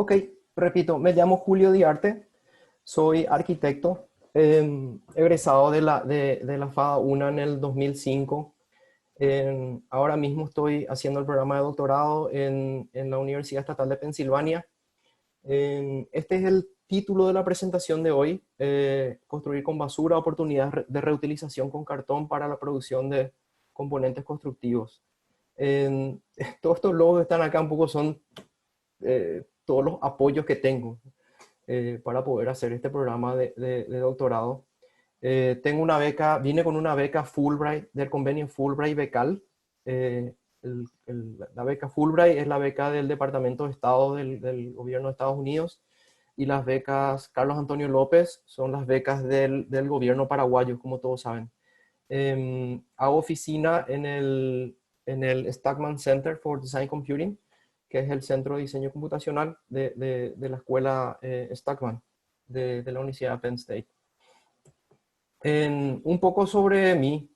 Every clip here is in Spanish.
Ok, repito, me llamo Julio Diarte, soy arquitecto, egresado de la FADA 1 en el 2005. Ahora mismo estoy haciendo el programa de doctorado en la Universidad Estatal de Pensilvania. Este es el título de la presentación de hoy: construir con basura, oportunidades de reutilización con cartón para la producción de componentes constructivos. En- Todos estos logos que están acá un poco son todos los apoyos que tengo para poder hacer este programa de doctorado. Tengo una beca, vine con una beca Fulbright, del convenio Fulbright Becal. Eh, la beca Fulbright es la beca del Departamento de Estado del Gobierno de Estados Unidos, y las becas Carlos Antonio López son las becas del gobierno paraguayo, como todos saben. Hago oficina en el Stackman Center for Design Computing, que es el centro de diseño computacional de la escuela Stackman de la Universidad de Penn State. Un poco sobre mí.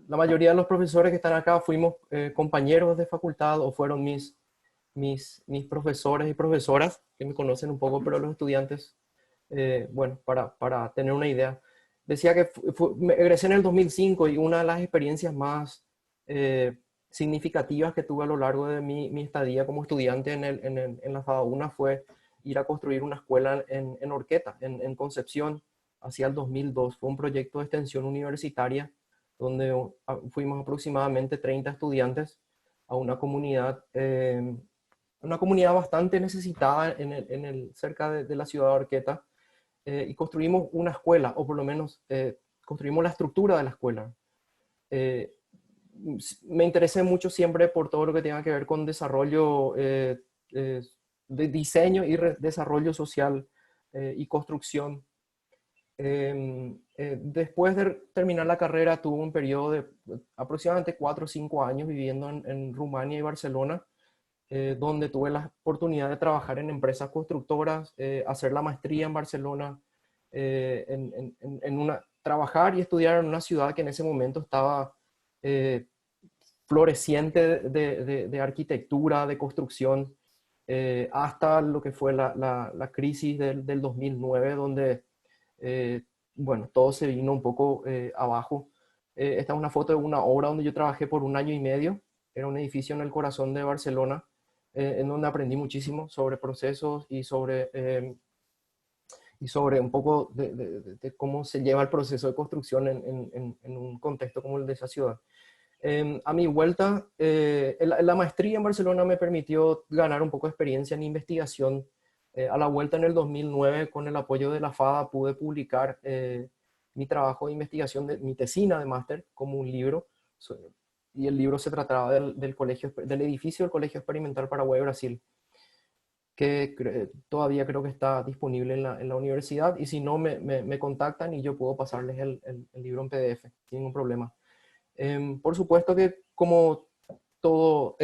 La mayoría de los profesores que están acá fuimos compañeros de facultad o fueron mis profesores y profesoras que me conocen un poco, pero los estudiantes, bueno, para tener una idea. Decía que me egresé en el 2005, y una de las experiencias más significativas que tuve a lo largo de mi estadía como estudiante en la FADA 1 fue ir a construir una escuela en Horqueta, en Concepción, hacia el 2002. Fue un proyecto de extensión universitaria donde fuimos aproximadamente 30 estudiantes a una comunidad bastante necesitada cerca de la ciudad de Horqueta, y construimos una escuela, o por lo menos construimos la estructura de la escuela. Eh, Me interesé mucho siempre por todo lo que tenga que ver con desarrollo, eh, de diseño y desarrollo social y construcción. Después de terminar la carrera tuve un periodo de aproximadamente 4 o 5 años viviendo en Rumania y Barcelona, donde tuve la oportunidad de trabajar en empresas constructoras, hacer la maestría en Barcelona, trabajar y estudiar en una ciudad que en ese momento estaba eh, floreciente de arquitectura, de construcción, hasta lo que fue la crisis del 2009, donde, eh, bueno, todo se vino un poco abajo. Esta es una foto de una obra donde yo trabajé por un año y medio. Era un edificio en el corazón de Barcelona, en donde aprendí muchísimo sobre procesos y sobre un poco de cómo se lleva el proceso de construcción en un contexto como el de esa ciudad. A mi vuelta, la maestría en Barcelona me permitió ganar un poco de experiencia en investigación. A la vuelta en el 2009, con el apoyo de la FADA, pude publicar mi trabajo de investigación, mi tesina de máster, como un libro. So- y el libro se trataba del edificio del Colegio Experimental Paraguay-Brasil, que todavía creo que está disponible en la universidad, y si no, me contactan y yo puedo pasarles el libro en PDF sin ningún problema. Por supuesto que, como todo,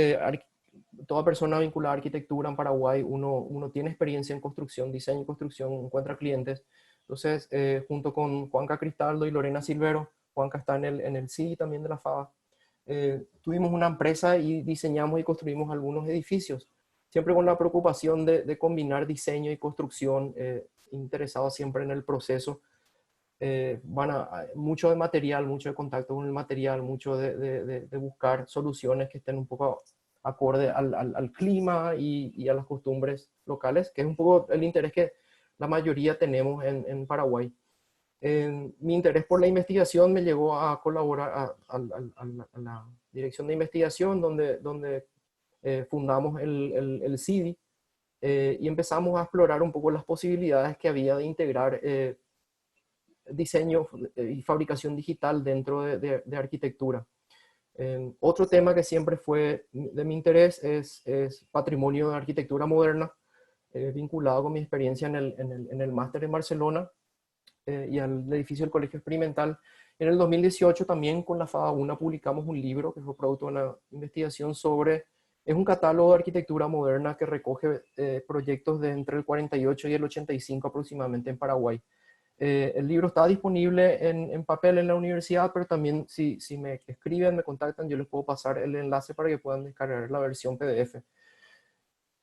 toda persona vinculada a arquitectura en Paraguay, uno tiene experiencia en construcción, diseño y construcción, encuentra clientes. Entonces, junto con Juanca Cristaldo y Lorena Silvero, Juanca está en el CI también de la FABA, tuvimos una empresa y diseñamos y construimos algunos edificios, siempre con la preocupación de combinar diseño y construcción, interesado siempre en el proceso. Mucho de material, mucho de contacto con el material, mucho de buscar soluciones que estén un poco acorde al clima y a las costumbres locales, que es un poco el interés que la mayoría tenemos en Paraguay. Mi interés por la investigación me llevó a colaborar a la dirección de investigación, donde fundamos el CIDI, y empezamos a explorar un poco las posibilidades que había de integrar diseño y fabricación digital dentro de arquitectura. Otro tema que siempre fue de mi interés es patrimonio de arquitectura moderna, vinculado con mi experiencia en el máster en Barcelona, y al edificio del Colegio Experimental. En el 2018 también con la FADA 1 publicamos un libro que fue producto de una investigación es un catálogo de arquitectura moderna que recoge proyectos de entre el 48 y el 85 aproximadamente en Paraguay. El libro está disponible en papel en la universidad, pero también si me escriben, me contactan, yo les puedo pasar el enlace para que puedan descargar la versión PDF.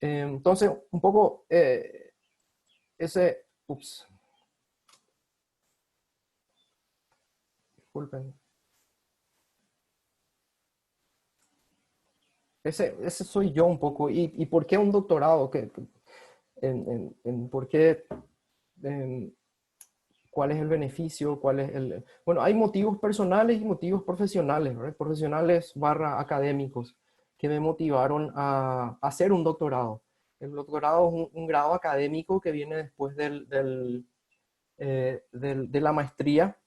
Entonces, un poco ese, ups, disculpen, ese soy yo un poco. Y por qué un doctorado? ¿Por qué? em, ¿Cuál es el beneficio? ¿Cuál es el...? Bueno, hay motivos personales y motivos profesionales, ¿verdad? Profesionales barra académicos que me motivaron a hacer un doctorado. El doctorado es un grado académico que viene después de la maestría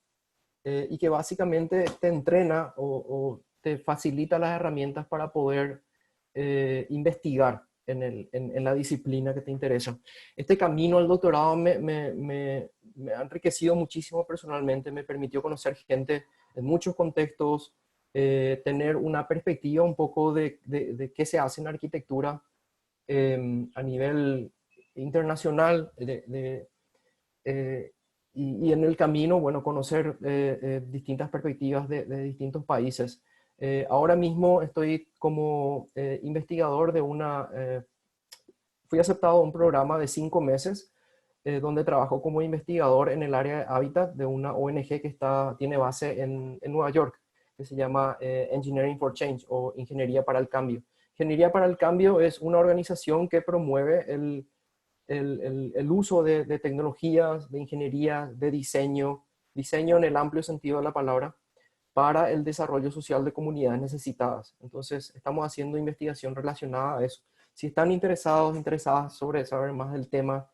y que básicamente te entrena o te facilita las herramientas para poder investigar en la disciplina que te interesa. Este camino al doctorado me ha enriquecido muchísimo personalmente, me permitió conocer gente en muchos contextos, tener una perspectiva un poco de qué se hace en arquitectura a nivel internacional, eh, y en el camino, bueno, conocer distintas perspectivas de distintos países. Ahora mismo estoy como investigador fui aceptado a un programa de 5 meses donde trabajo como investigador en el área de hábitat de una ONG que tiene base en Nueva York, que se llama Engineering for Change o Ingeniería para el Cambio. Ingeniería para el Cambio es una organización que promueve el uso de tecnologías, de ingeniería, de diseño en el amplio sentido de la palabra, para el desarrollo social de comunidades necesitadas. Entonces, estamos haciendo investigación relacionada a eso. Si están interesados, interesadas sobre saber más del tema,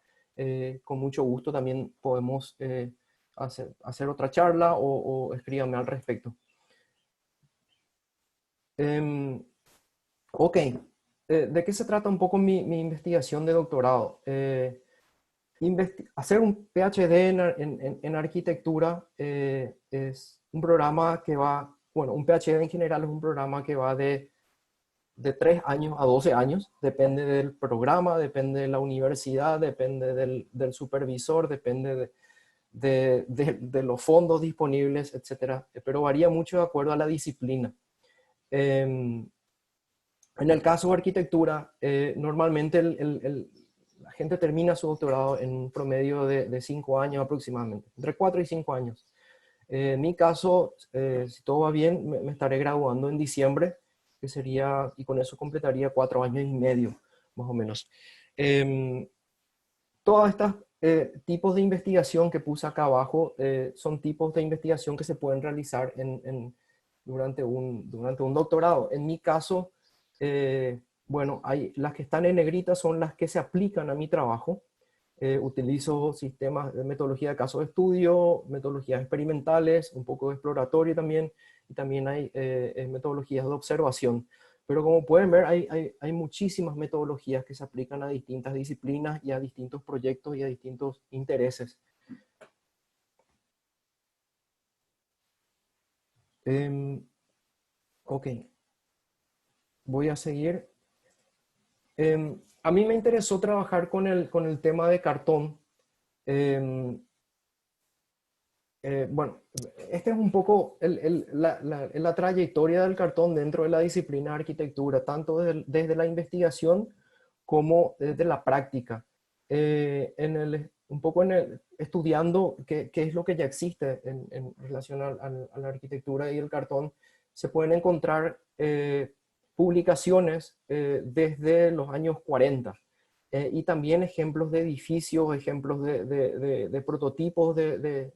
con mucho gusto también podemos hacer otra charla o escríbanme al respecto. Em, ok, ¿de qué se trata un poco mi investigación de doctorado? Hacer un PhD en arquitectura es un programa que va, bueno, un PhD en general es un programa que va de 3 años a 12 años, depende del programa, depende de la universidad, depende del supervisor, depende de los fondos disponibles, etcétera, pero varía mucho de acuerdo a la disciplina. En el caso de arquitectura, normalmente la gente termina su doctorado en un promedio de 5 años aproximadamente, entre 4 y 5 años. En mi caso, si todo va bien, me estaré graduando en diciembre, que sería, y con eso completaría 4 años y medio, más o menos. Eh, Todas estas tipos de investigación que puse acá abajo son tipos de investigación que se pueden realizar durante un doctorado. En mi caso, bueno, las que están en negrita son las que se aplican a mi trabajo. Utilizo sistemas de metodología de caso de estudio, metodologías experimentales, un poco de exploratorio también, y también hay metodologías de observación. Pero como pueden ver, hay muchísimas metodologías que se aplican a distintas disciplinas y a distintos proyectos y a distintos intereses. Em, ok, voy a seguir. A mí me interesó trabajar con el tema de cartón. Em, bueno, este es un poco la trayectoria del cartón dentro de la disciplina de arquitectura, tanto desde la investigación como desde la práctica. Un poco estudiando qué es lo que ya existe en relación a la arquitectura y el cartón, se pueden encontrar publicaciones desde los años 40. Y también ejemplos de edificios, ejemplos de prototipos de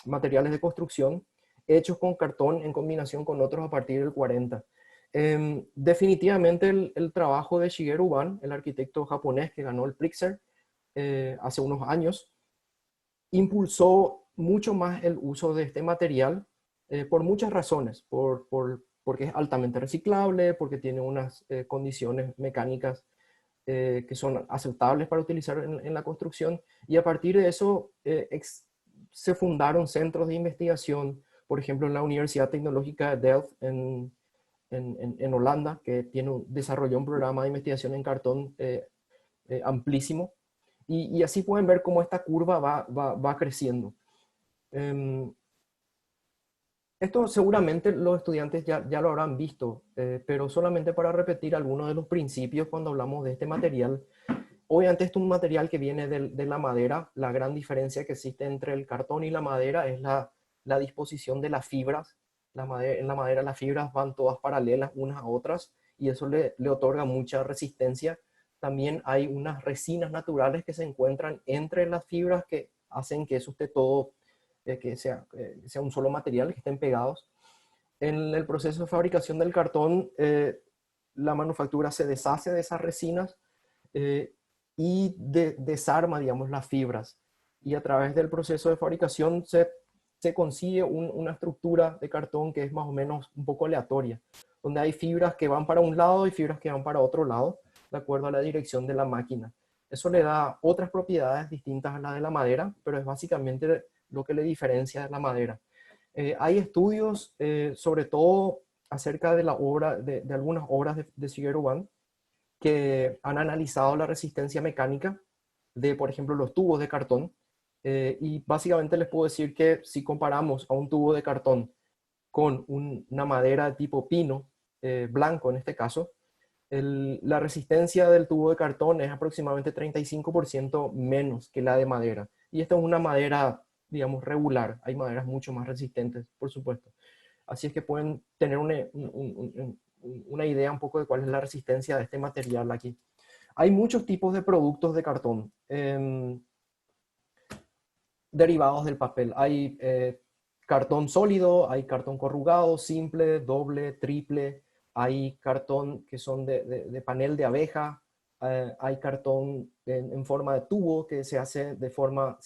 materiales de construcción hechos con cartón en combinación con otros a partir del 40. Definitivamente el trabajo de Shigeru Ban, el arquitecto japonés que ganó el Pritzker hace unos años, impulsó mucho más el uso de este material por muchas razones, porque es altamente reciclable, porque tiene unas condiciones mecánicas que son aceptables para utilizar en la construcción, y a partir de eso se fundaron centros de investigación, por ejemplo en la Universidad Tecnológica de Delft en Holanda, que desarrolló un programa de investigación en cartón amplísimo, y así pueden ver cómo esta curva va creciendo. Esto seguramente los estudiantes ya lo habrán visto, pero solamente para repetir algunos de los principios cuando hablamos de este material. Obviamente esto es un material que viene de la madera. La gran diferencia que existe entre el cartón y la madera es la disposición de las fibras. En la madera las fibras van todas paralelas unas a otras y eso le otorga mucha resistencia. También hay unas resinas naturales que se encuentran entre las fibras que hacen que eso esté todo, sea un solo material, que estén pegados. En el proceso de fabricación del cartón, la manufactura se deshace de esas resinas eh, y desarma, digamos, las fibras. Y a través del proceso de fabricación se consigue una estructura de cartón que es más o menos un poco aleatoria, donde hay fibras que van para un lado y fibras que van para otro lado, de acuerdo a la dirección de la máquina. Eso le da otras propiedades distintas a las de la madera, pero es básicamente lo que le diferencia de la madera. Hay estudios, sobre todo acerca de la obra, de algunas obras de Shigeru Ban, que han analizado la resistencia mecánica de, por ejemplo, los tubos de cartón. Y básicamente les puedo decir que si comparamos a un tubo de cartón con una madera de tipo pino, blanco en este caso, la resistencia del tubo de cartón es aproximadamente 35% menos que la de madera. Y esta es una madera, digamos, regular. Hay maderas mucho más resistentes, por supuesto. Así es que pueden tener una idea un poco de cuál es la resistencia de este material aquí. Hay muchos tipos de productos de cartón derivados del papel. Hay cartón sólido, hay cartón corrugado, simple, doble, triple. Hay cartón que son de panel de abeja. Hay cartón en forma de tubo que se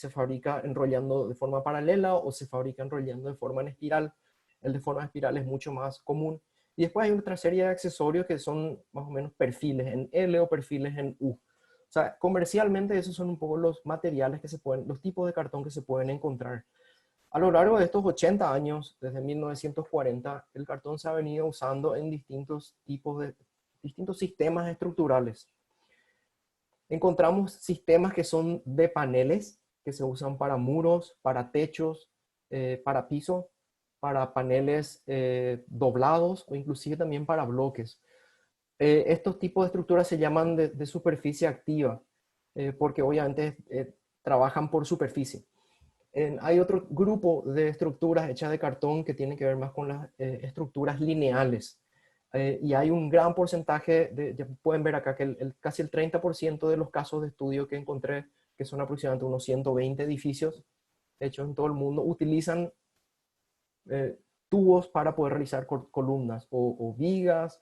fabrica enrollando de forma paralela o se fabrica enrollando de forma en espiral. El de forma espiral es mucho más común. Y después hay otra serie de accesorios que son más o menos perfiles en L o perfiles en U. O sea, comercialmente esos son un poco los materiales los tipos de cartón que se pueden encontrar. A lo largo de estos 80 años, desde 1940, el cartón se ha venido usando en distintos sistemas estructurales. Encontramos sistemas que son de paneles, que se usan para muros, para techos, para piso, para paneles doblados o inclusive también para bloques. Estos tipos de estructuras se llaman de superficie activa, porque obviamente trabajan por superficie. Hay otro grupo de estructuras hechas de cartón que tienen que ver más con las estructuras lineales. Y hay un gran porcentaje, ya pueden ver acá que casi el 30% de los casos de estudio que encontré, que son aproximadamente unos 120 edificios hechos en todo el mundo, utilizan tubos para poder realizar columnas o vigas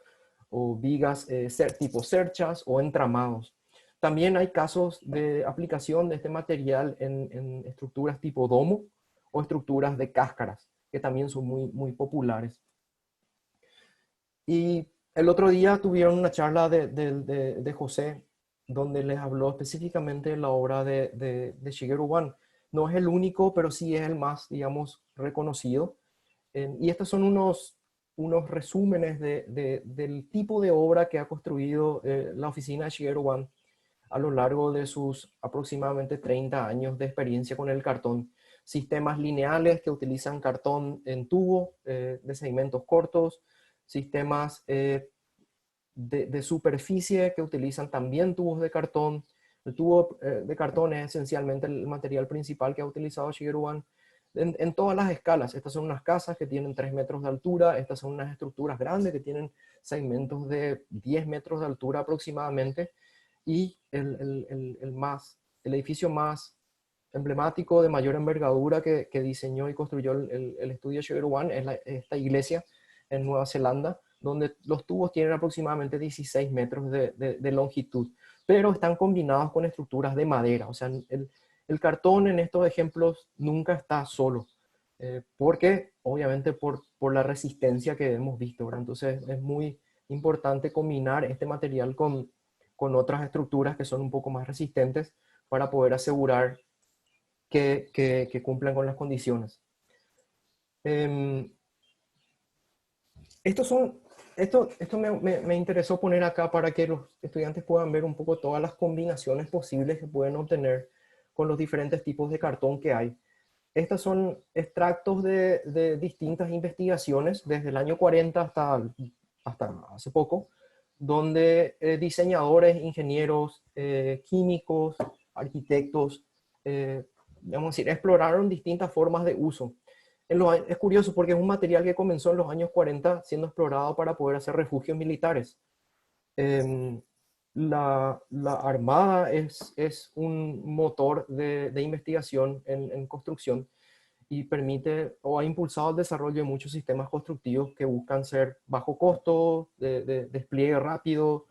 tipo cerchas o entramados. También hay casos de aplicación de este material en estructuras tipo domo o estructuras de cáscaras, que también son muy populares. Y el otro día tuvieron una charla de José, donde les habló específicamente de la obra de Shigeru Ban. No es el único, pero sí es el más, digamos, reconocido. Y estos son unos resúmenes del tipo de obra que ha construido la oficina de Shigeru Ban a lo largo de sus aproximadamente 30 años de experiencia con el cartón. Sistemas lineales que utilizan cartón en tubo de segmentos cortos, sistemas de superficie que utilizan también tubos de cartón. El tubo de cartón es esencialmente el material principal que ha utilizado Shigeru Ban en todas las escalas. Estas son unas casas que tienen 3 metros de altura, estas son unas estructuras grandes que tienen segmentos de 10 metros de altura aproximadamente, y el edificio más emblemático de mayor envergadura que diseñó y construyó el estudio Shigeru Ban es esta iglesia en Nueva Zelanda, donde los tubos tienen aproximadamente 16 metros de longitud, pero están combinados con estructuras de madera. O sea, el cartón en estos ejemplos nunca está solo, porque obviamente por la resistencia que hemos visto, ¿verdad? Entonces es muy importante combinar este material con otras estructuras que son un poco más resistentes para poder asegurar que cumplan con las condiciones. Eh, estos son, esto me interesó poner acá para que los estudiantes puedan ver un poco todas las combinaciones posibles que pueden obtener con los diferentes tipos de cartón que hay. Estos son extractos de distintas investigaciones, desde el año 40 hasta hace poco, donde diseñadores, ingenieros, químicos, arquitectos, vamos a decir, exploraron distintas formas de uso. Es curioso porque es un material que comenzó en los años 40 siendo explorado para poder hacer refugios militares. Em, la Armada es un motor de investigación en construcción y permite o ha impulsado el desarrollo de muchos sistemas constructivos que buscan ser bajo costo, de despliegue rápido,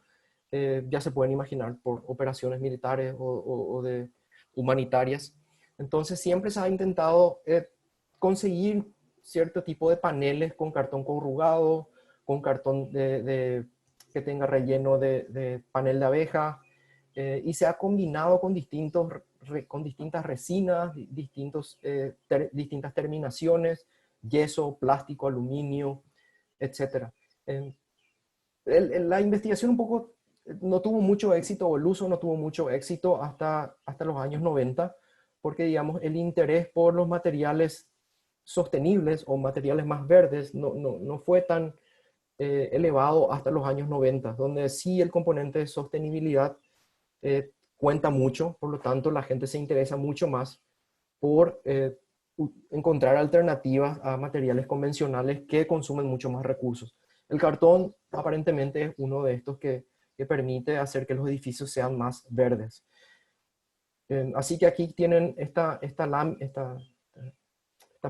ya se pueden imaginar por operaciones militares o de humanitarias. Entonces siempre se ha intentado conseguir cierto tipo de paneles con cartón corrugado, con cartón que tenga relleno de panel de abeja, y se ha combinado con con distintas resinas, distintas terminaciones, yeso, plástico, aluminio, etc. La investigación un poco no tuvo mucho éxito, o el uso no tuvo mucho éxito hasta los años 90, porque digamos el interés por los materiales sostenibles o materiales más verdes no fue tan elevado hasta los años 90, donde sí el componente de sostenibilidad cuenta mucho, por lo tanto la gente se interesa mucho más por encontrar alternativas a materiales convencionales que consumen mucho más recursos. El cartón aparentemente es uno de estos que permite hacer que los edificios sean más verdes. Así que aquí tienen esta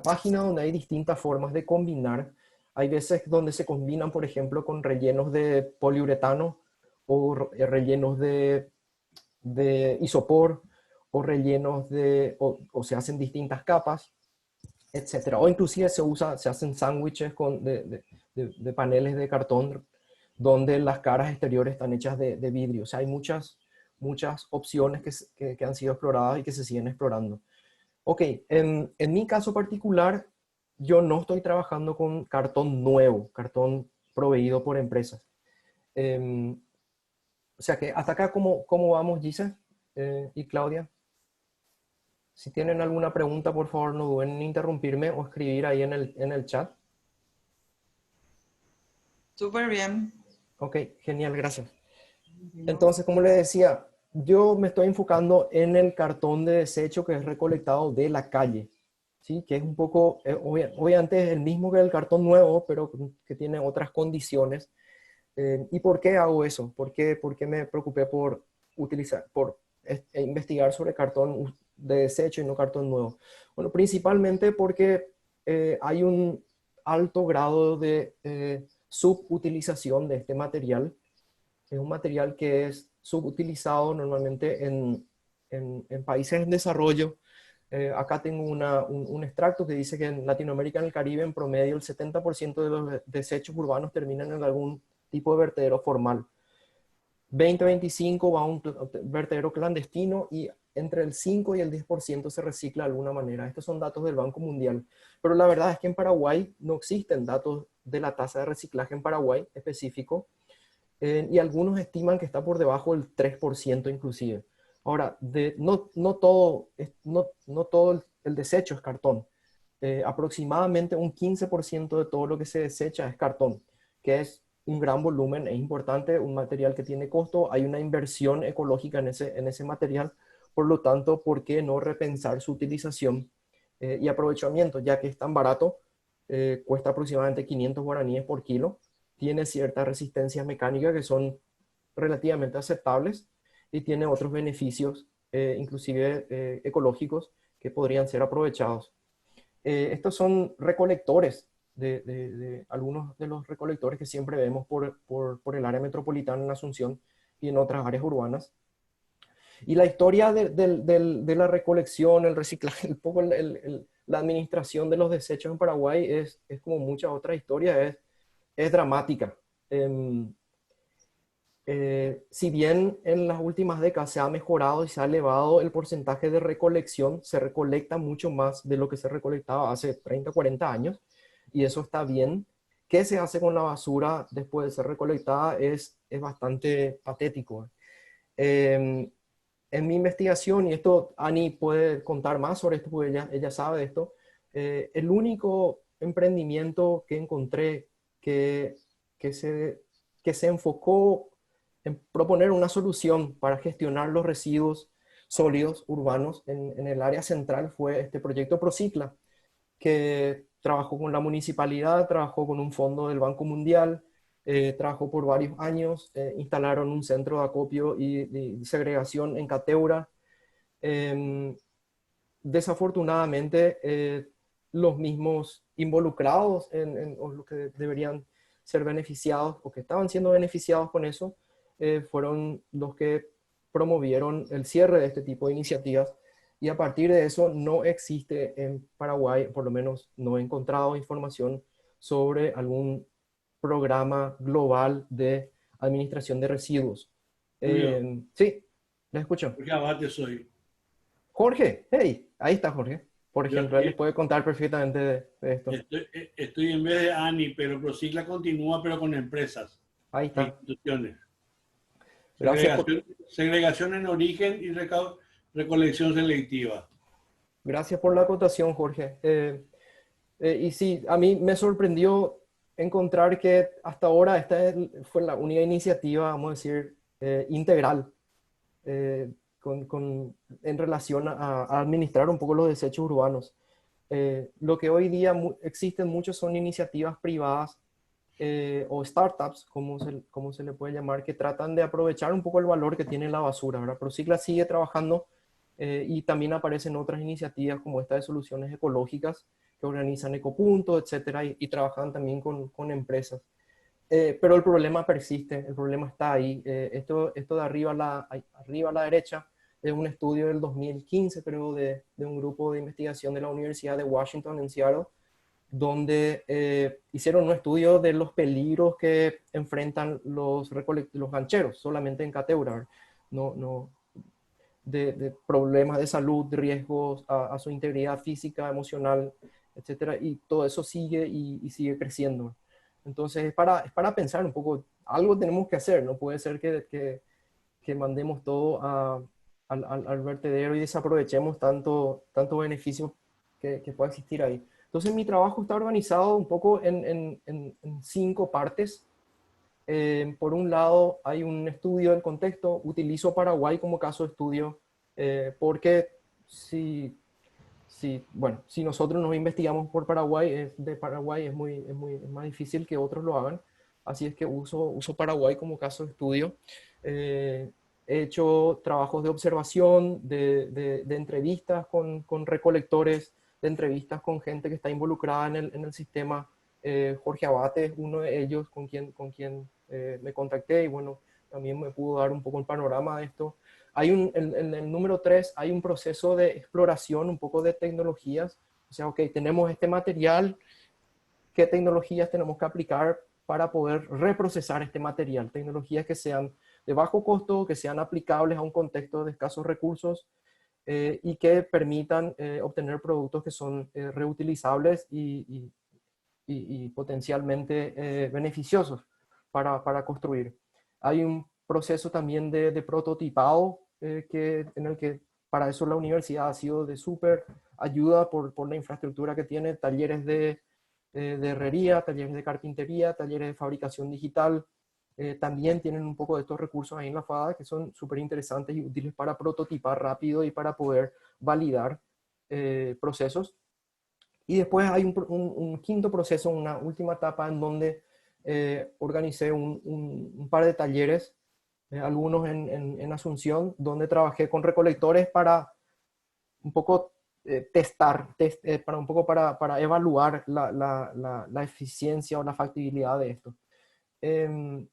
página donde hay distintas formas de combinar. Hay veces donde se combinan, por ejemplo, con rellenos de poliuretano o rellenos de isopor o rellenos o se hacen distintas capas, etcétera. O inclusive se hacen sándwiches de paneles de cartón donde las caras exteriores están hechas de vidrio. O sea, hay muchas opciones que han sido exploradas y que se siguen explorando. Ok, en mi caso particular, yo no estoy trabajando con cartón nuevo, cartón proveído por empresas. Em, o sea que hasta acá, ¿cómo vamos, Gisa y Claudia? Si tienen alguna pregunta, por favor, no duden en interrumpirme o escribir ahí en el chat. Súper bien. Ok, genial, gracias. Entonces, como les decía, yo me estoy enfocando en el cartón de desecho que es recolectado de la calle, ¿sí? Que es un poco, obviamente es el mismo que el cartón nuevo, pero que tiene otras condiciones. ¿Y por qué hago eso? ¿Por qué me preocupé por investigar sobre cartón de desecho y no cartón nuevo? Bueno, principalmente porque hay un alto grado de subutilización de este material. Es un material que es subutilizado normalmente en países en desarrollo. Acá tengo un extracto que dice que en Latinoamérica, en el Caribe, en promedio, el 70% de los desechos urbanos terminan en algún tipo de vertedero formal. 20-25 va a un vertedero clandestino y entre el 5 y el 10% se recicla de alguna manera. Estos son datos del Banco Mundial. Pero la verdad es que en Paraguay no existen datos de la tasa de reciclaje en Paraguay específico, y algunos estiman que está por debajo del 3% inclusive. Ahora, no todo el desecho es cartón. Aproximadamente un 15% de todo lo que se desecha es cartón, que es un gran volumen, es importante, un material que tiene costo, hay una inversión ecológica en ese material, por lo tanto, ¿por qué no repensar su utilización y aprovechamiento? Ya que es tan barato, cuesta aproximadamente 500 guaraníes por kilo, tiene ciertas resistencias mecánicas que son relativamente aceptables y tiene otros beneficios, inclusive ecológicos, que podrían ser aprovechados. Estos son recolectores de algunos de los recolectores que siempre vemos por el área metropolitana en Asunción y en otras áreas urbanas. Y la historia de la recolección, el reciclaje, un poco la administración de los desechos en Paraguay es como muchas otras historias, es dramática. Em, si bien en las últimas décadas se ha mejorado y se ha elevado el porcentaje de recolección, se recolecta mucho más de lo que se recolectaba hace 30, 40 años, y eso está bien. ¿Qué se hace con la basura después de ser recolectada? Es bastante patético. Eh, en mi investigación, y esto Ani puede contar más sobre esto porque ella sabe de esto, el único emprendimiento que encontré que, que se, que se enfocó en proponer una solución para gestionar los residuos sólidos urbanos en el área central fue este proyecto Procicla, que trabajó con la municipalidad, trabajó con un fondo del Banco Mundial, trabajó por varios años, instalaron un centro de acopio y segregación en Cateura. Eh, Desafortunadamente, los mismos involucrados o los que deberían ser beneficiados o que estaban siendo beneficiados con eso, fueron los que promovieron el cierre de este tipo de iniciativas. Y a partir de eso no existe en Paraguay, por lo menos no he encontrado información sobre algún programa global de administración de residuos. Julio, Sí, les escucho. Jorge Abate soy. Jorge, hey, ahí está Jorge. Por Yo ejemplo, él les puede contar perfectamente de esto. estoy en vez de ANI, pero Procicla continúa, pero con empresas Ahí e está. instituciones. Gracias por, Segregación en origen y recolección selectiva. gracias por la acotación, Jorge. Y sí, a mí me sorprendió encontrar que hasta ahora fue la única iniciativa, vamos a decir, integral eh, en relación a administrar un poco los desechos urbanos. Lo que hoy día existen muchos son iniciativas privadas o startups, como se le puede llamar, que tratan de aprovechar un poco el valor que tiene la basura, ¿verdad? Procicla sigue trabajando y también aparecen otras iniciativas como esta de soluciones ecológicas que organizan ecopuntos, etcétera, y trabajan también con empresas. Pero el problema persiste, el problema está ahí. Esto de arriba a la derecha es un estudio del 2015, creo, de un grupo de investigación de la Universidad de Washington en Seattle, donde hicieron un estudio de los peligros que enfrentan los gancheros, solamente en Cateura, no, de problemas de salud, de riesgos a su integridad física, emocional, etcétera, y todo eso sigue y sigue creciendo. Entonces es para pensar un poco, algo tenemos que hacer, no puede ser que mandemos todo al vertedero y desaprovechemos tanto beneficio que pueda existir ahí. Entonces mi trabajo está organizado un poco en 5 partes. Por un lado, hay un estudio del contexto. Utilizo Paraguay como caso de estudio porque bueno, si nosotros nos investigamos por Paraguay, de Paraguay es más difícil que otros lo hagan. Así es que uso Paraguay como caso de estudio. Eh, He hecho trabajos de observación, de entrevistas con recolectores, de entrevistas con gente que está involucrada en el sistema. Jorge Abate es uno de ellos con quien me contacté y bueno, también me pudo dar un poco el panorama de esto. En el número 3 hay un proceso de exploración, un poco de tecnologías. O sea, ok, tenemos este material, ¿qué tecnologías tenemos que aplicar para poder reprocesar este material? Tecnologías que sean de bajo costo, que sean aplicables a un contexto de escasos recursos y que permitan obtener productos que son reutilizables y potencialmente beneficiosos para construir. Hay un proceso también de prototipado en el que para eso la universidad ha sido de súper ayuda por la infraestructura que tiene, talleres de herrería, talleres de carpintería, talleres de fabricación digital. También tienen un poco de estos recursos ahí en la FADA que son súper interesantes y útiles para prototipar rápido y para poder validar procesos. Y después hay un quinto proceso, una última etapa en donde organicé un par de talleres, algunos en Asunción, donde trabajé con recolectores para un poco para un poco para evaluar la eficiencia o la factibilidad de esto. Em,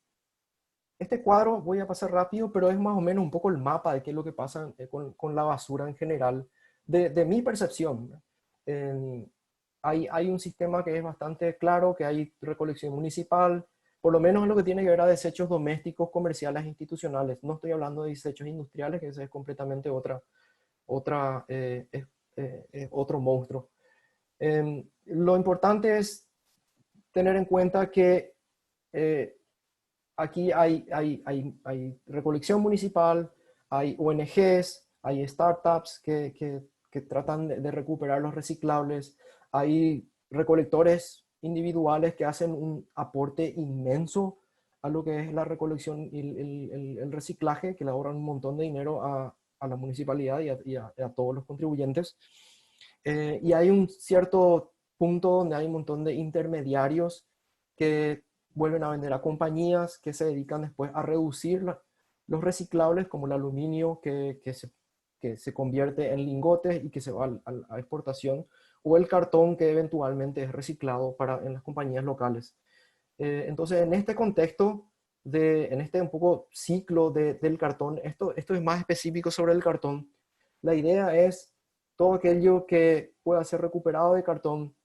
este cuadro voy a pasar rápido, pero es más o menos un poco el mapa de qué es lo que pasa con la basura en general, de mi percepción. ¿No? Hay un sistema que es bastante claro, que hay recolección municipal, por lo menos en lo que tiene que ver a desechos domésticos, comerciales e institucionales. No estoy hablando de desechos industriales, que ese es completamente otro monstruo. Lo importante es tener en cuenta que aquí hay recolección municipal, hay ONGs, hay startups que tratan de recuperar los reciclables, hay recolectores individuales que hacen un aporte inmenso a lo que es la recolección y el reciclaje, que le ahorran un montón de dinero a la municipalidad y a todos los contribuyentes. Y hay un cierto punto donde hay un montón de intermediarios que vuelven a vender a compañías que se dedican después a reducir los reciclables, como el aluminio que se convierte en lingotes y que se va a exportación, o el cartón que eventualmente es reciclado en las compañías locales. Entonces, en este contexto, en este un poco ciclo del cartón, esto es más específico sobre el cartón. La idea es todo aquello que pueda ser recuperado de cartón,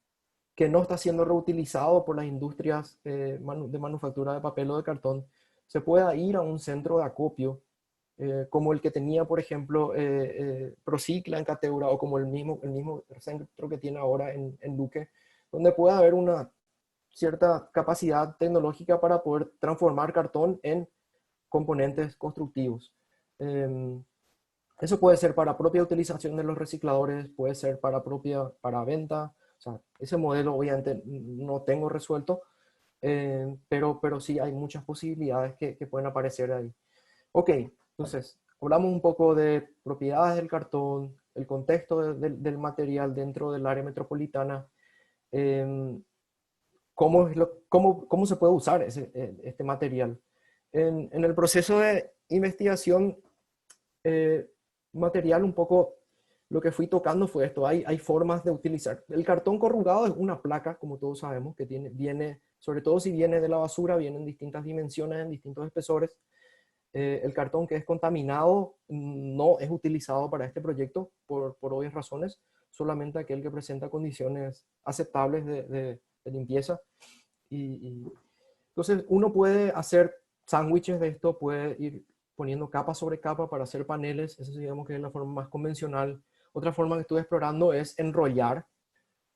que no está siendo reutilizado por las industrias de manufactura de papel o de cartón, se pueda ir a un centro de acopio, como el que tenía, por ejemplo, Procicla en Cateura, o como el mismo centro que tiene ahora en Luque, donde pueda haber una cierta capacidad tecnológica para poder transformar cartón en componentes constructivos. Eso puede ser para propia utilización de los recicladores, puede ser para venta. O sea, ese modelo obviamente no tengo resuelto, pero sí hay muchas posibilidades que pueden aparecer ahí. Ok, entonces, hablamos un poco de propiedades del cartón, el contexto del material dentro del área metropolitana, eh, cómo se puede usar este material. En el proceso de investigación, eh, material un poco, lo que fui tocando fue esto, hay formas de utilizar. El cartón corrugado es una placa, como todos sabemos, que viene, sobre todo si viene de la basura, viene en distintas dimensiones, en distintos espesores. El cartón que es contaminado no es utilizado para este proyecto por obvias razones, solamente aquel que presenta condiciones aceptables de limpieza. Entonces uno puede hacer sándwiches de esto, puede ir poniendo capa sobre capa para hacer paneles, eso digamos que es la forma más convencional. Otra forma que estuve explorando es enrollar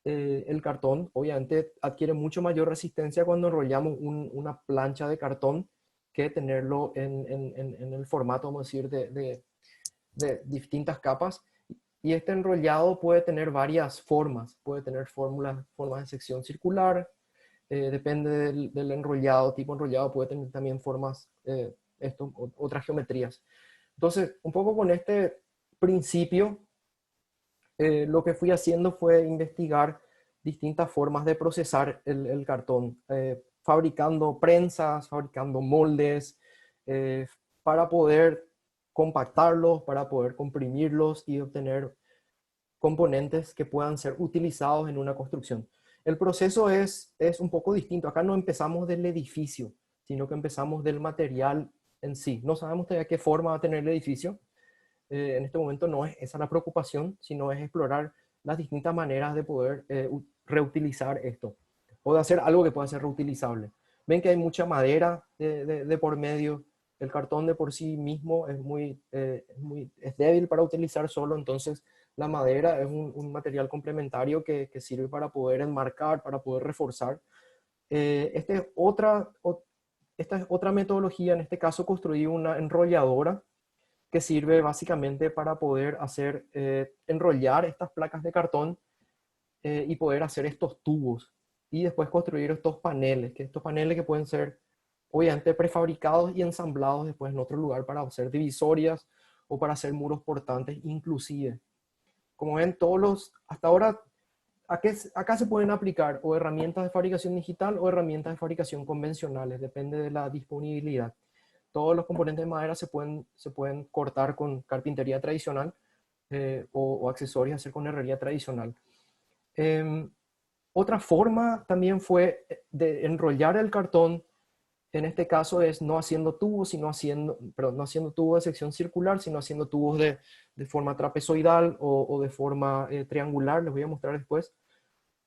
el cartón. Obviamente adquiere mucho mayor resistencia cuando enrollamos una plancha de cartón que tenerlo en el formato, vamos a decir, de distintas capas. Y este enrollado puede tener varias formas, puede tener formas de sección circular, depende del enrollado, tipo enrollado puede tener también formas, otras geometrías. Entonces, un poco con este principio, lo que fui haciendo fue investigar distintas formas de procesar el cartón, fabricando prensas, fabricando moldes, eh, para poder compactarlos, para poder comprimirlos y obtener componentes que puedan ser utilizados en una construcción. El proceso es un poco distinto. Acá no empezamos del edificio, sino que empezamos del material en sí. No sabemos todavía qué forma va a tener el edificio. En este momento no es esa la preocupación, sino es explorar las distintas maneras de poder reutilizar esto, o de hacer algo que pueda ser reutilizable. Ven que hay mucha madera de por medio. El cartón de por sí mismo es débil para utilizar solo, entonces la madera es un material complementario que sirve para poder enmarcar, para poder reforzar. Esta es otra metodología. En este caso construí una enrolladora que sirve básicamente para poder enrollar estas placas de cartón, y poder hacer estos tubos y después construir estos paneles que pueden ser obviamente prefabricados y ensamblados después en otro lugar para hacer divisorias o para hacer muros portantes inclusive. Como ven, hasta ahora, acá se pueden aplicar o herramientas de fabricación digital o herramientas de fabricación convencionales, depende de la disponibilidad. Todos los componentes de madera se pueden cortar con carpintería tradicional, o accesorios hacer con herrería tradicional. Eh, Otra forma también fue de enrollar el cartón. En este caso es no haciendo tubos, no haciendo tubos de sección circular, sino haciendo tubos de forma trapezoidal o de forma triangular. Les voy a mostrar después.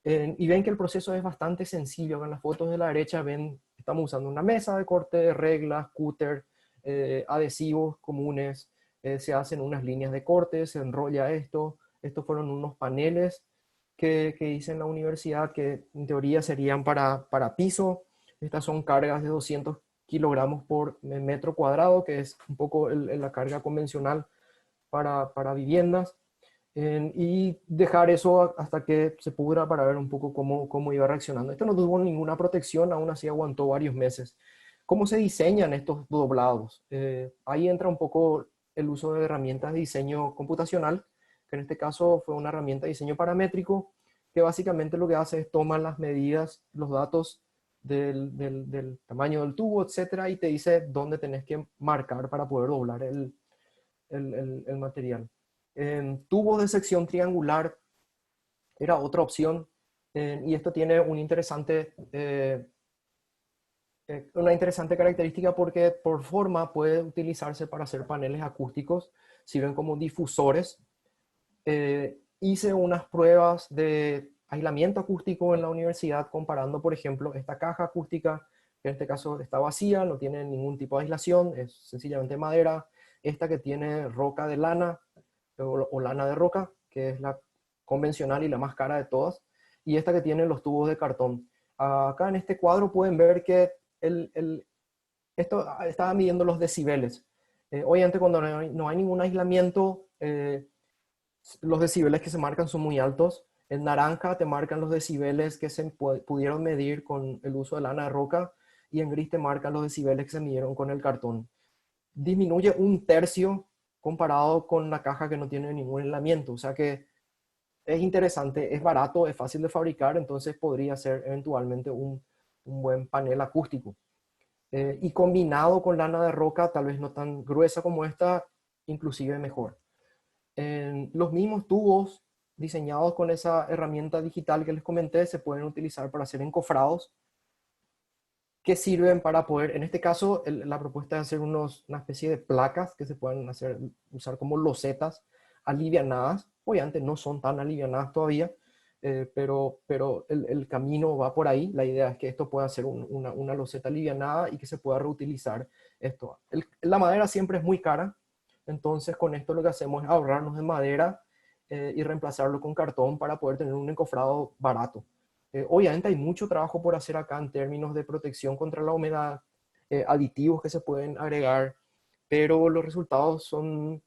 Y ven que el proceso es bastante sencillo. En las fotos de la derecha estamos usando una mesa de corte, reglas, cúter, adhesivos comunes. Se hacen unas líneas de corte, se enrolla esto. Estos fueron unos paneles que hice en la universidad que en teoría serían para piso. Estas son cargas de 200 kilogramos por metro cuadrado, que es un poco la carga convencional para viviendas, y dejar eso hasta que se pudra para ver un poco cómo iba reaccionando. Esto no tuvo ninguna protección, aún así aguantó varios meses. ¿Cómo se diseñan estos doblados? Ahí entra un poco el uso de herramientas de diseño computacional, que en este caso fue una herramienta de diseño paramétrico, que básicamente lo que hace es tomar las medidas, los datos del tamaño del tubo, etcétera, y te dice dónde tenés que marcar para poder doblar el material. Tubos de sección triangular era otra opción, y esto tiene una interesante característica porque por forma puede utilizarse para hacer paneles acústicos, sirven como difusores. Hice unas pruebas de aislamiento acústico en la universidad comparando, por ejemplo, esta caja acústica, que en este caso está vacía, no tiene ningún tipo de aislación, es sencillamente madera. Esta que tiene roca de lana o lana de roca, que es la convencional y la más cara de todas, y esta que tiene los tubos de cartón. Acá en este cuadro pueden ver que esto estaba midiendo los decibeles. Obviamente cuando no hay ningún aislamiento, los decibeles que se marcan son muy altos. En naranja te marcan los decibeles que se pudieron medir con el uso de lana de roca, y en gris te marcan los decibeles que se midieron con el cartón. Disminuye un tercio comparado con la caja que no tiene ningún aislamiento. O sea que es interesante, es barato, es fácil de fabricar, entonces podría ser eventualmente un buen panel acústico. Y combinado con lana de roca, tal vez no tan gruesa como esta, inclusive mejor. Los mismos tubos diseñados con esa herramienta digital que les comenté se pueden utilizar para hacer encofrados, que sirven para poder, en este caso, la propuesta es hacer una especie de placas que se pueden usar como losetas alivianadas. Obviamente no son tan alivianadas todavía, pero el camino va por ahí. La idea es que esto pueda ser una loseta alivianada y que se pueda reutilizar esto. La madera siempre es muy cara, entonces con esto lo que hacemos es ahorrarnos de madera, y reemplazarlo con cartón para poder tener un encofrado barato. Obviamente hay mucho trabajo por hacer acá en términos de protección contra la humedad, aditivos que se pueden agregar, pero los resultados son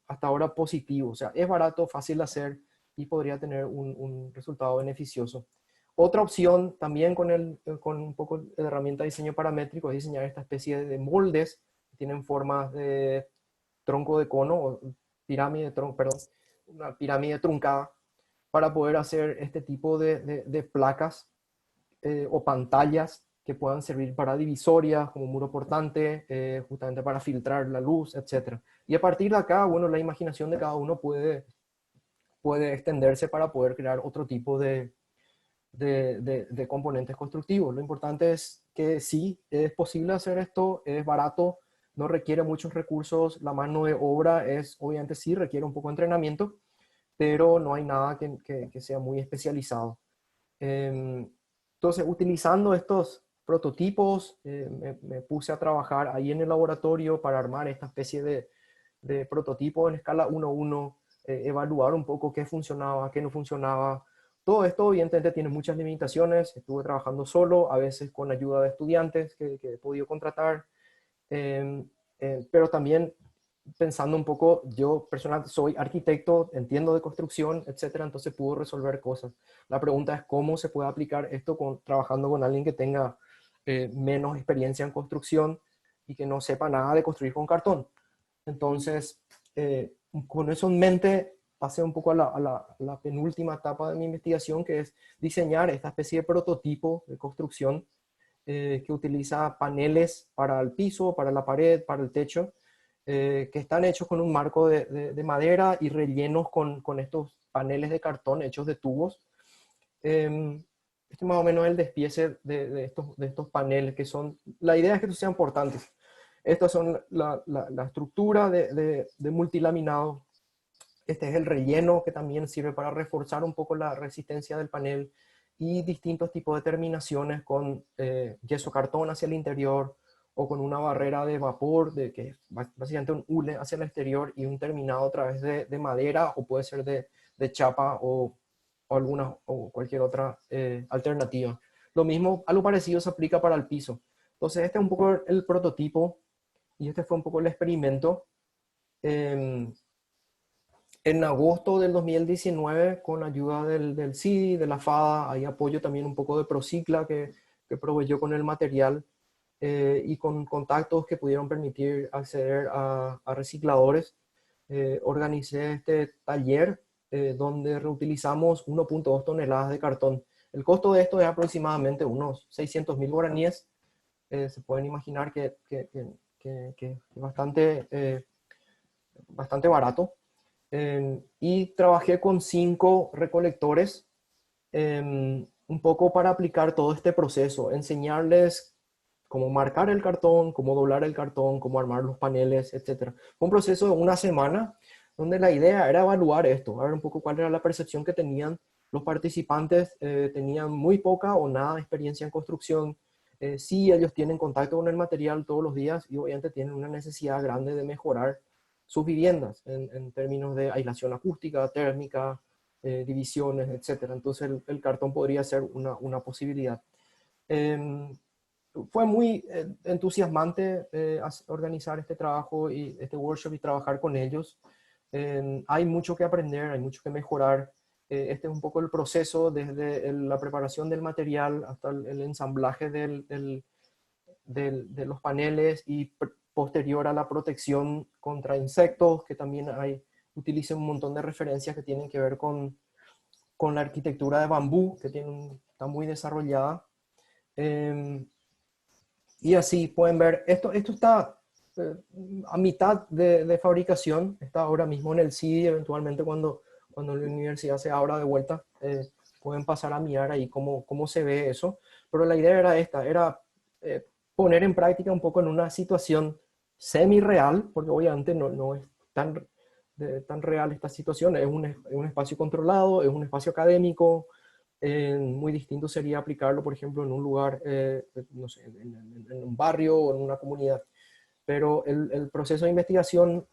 hasta ahora positivos. O sea, es barato, fácil de hacer y podría tener un resultado beneficioso. Otra opción también con un poco de herramienta de diseño paramétrico es diseñar esta especie de moldes que tienen formas de tronco de cono, o pirámide, perdón, una pirámide truncada, para poder hacer este tipo de placas, o pantallas que puedan servir para divisorias, como muro portante, justamente para filtrar la luz, etc. Y a partir de acá, bueno, la imaginación de cada uno puede extenderse para poder crear otro tipo de componentes constructivos. Lo importante es que sí, es posible hacer esto, es barato, no requiere muchos recursos, la mano de obra obviamente sí requiere un poco de entrenamiento, pero no hay nada que sea muy especializado. Entonces, utilizando estos prototipos, me puse a trabajar ahí en el laboratorio para armar esta especie de prototipo en escala 1:1, evaluar un poco qué funcionaba, qué no funcionaba. Todo esto evidentemente tiene muchas limitaciones. Estuve trabajando solo, a veces con ayuda de estudiantes que he podido contratar, pero también pensando un poco, yo personalmente soy arquitecto, entiendo de construcción, etcétera, entonces puedo resolver cosas. La pregunta es cómo se puede aplicar esto trabajando con alguien que tenga menos experiencia en construcción y que no sepa nada de construir con cartón. Entonces, con eso en mente, pasé un poco a la penúltima etapa de mi investigación, que es diseñar esta especie de prototipo de construcción, que utiliza paneles para el piso, para la pared, para el techo, que están hechos con un marco de madera y rellenos con estos paneles de cartón hechos de tubos. Este más o menos es el despiece de estos paneles, la idea es que estos sean portantes. Estas son la estructura de multilaminado. Este es el relleno, que también sirve para reforzar un poco la resistencia del panel, y distintos tipos de terminaciones con yeso cartón hacia el interior, o con una barrera de vapor, que es básicamente un hule hacia el exterior, y un terminado a través de madera, o puede ser de chapa, o cualquier otra alternativa. Lo mismo, algo parecido se aplica para el piso. Entonces este es un poco el prototipo y este fue un poco el experimento. En agosto del 2019, con ayuda del CIDI, de la FADA, hay apoyo también un poco de Procicla que proveyó con el material y con contactos que pudieron permitir acceder a recicladores. Organicé este taller donde reutilizamos 1.2 toneladas de cartón. El costo de esto es aproximadamente unos 600.000 guaraníes. Se pueden imaginar que es bastante barato. Y trabajé con 5 recolectores un poco para aplicar todo este proceso, enseñarles cómo marcar el cartón, cómo doblar el cartón, cómo armar los paneles, etc. Fue un proceso de una semana donde la idea era evaluar esto, a ver un poco cuál era la percepción que tenían los participantes. Tenían muy poca o nada de experiencia en construcción. Sí, ellos tienen contacto con el material todos los días y obviamente tienen una necesidad grande de mejorar sus viviendas en términos de aislación acústica, térmica, divisiones, etcétera. Entonces el cartón podría ser una posibilidad. Eh, Fue muy entusiasmante organizar este trabajo y este workshop y trabajar con ellos. Hay mucho que aprender, hay mucho que mejorar. Este es un poco el proceso desde la preparación del material hasta el ensamblaje de los paneles y posterior a la protección contra insectos, que también utiliza un montón de referencias que tienen que ver con la arquitectura de bambú, que está muy desarrollada. Eh, y así pueden ver, esto está eh, a mitad de fabricación, está ahora mismo en el CIDI. Eventualmente cuando la universidad se abra de vuelta, pueden pasar a mirar ahí cómo se ve eso. Pero la idea era esta, era poner en práctica un poco en una situación semi-real, porque obviamente no es tan real esta situación. Es un espacio controlado, es un espacio académico. Muy distinto sería aplicarlo, por ejemplo, en un lugar, no sé, en un barrio o en una comunidad. Pero el proceso de investigación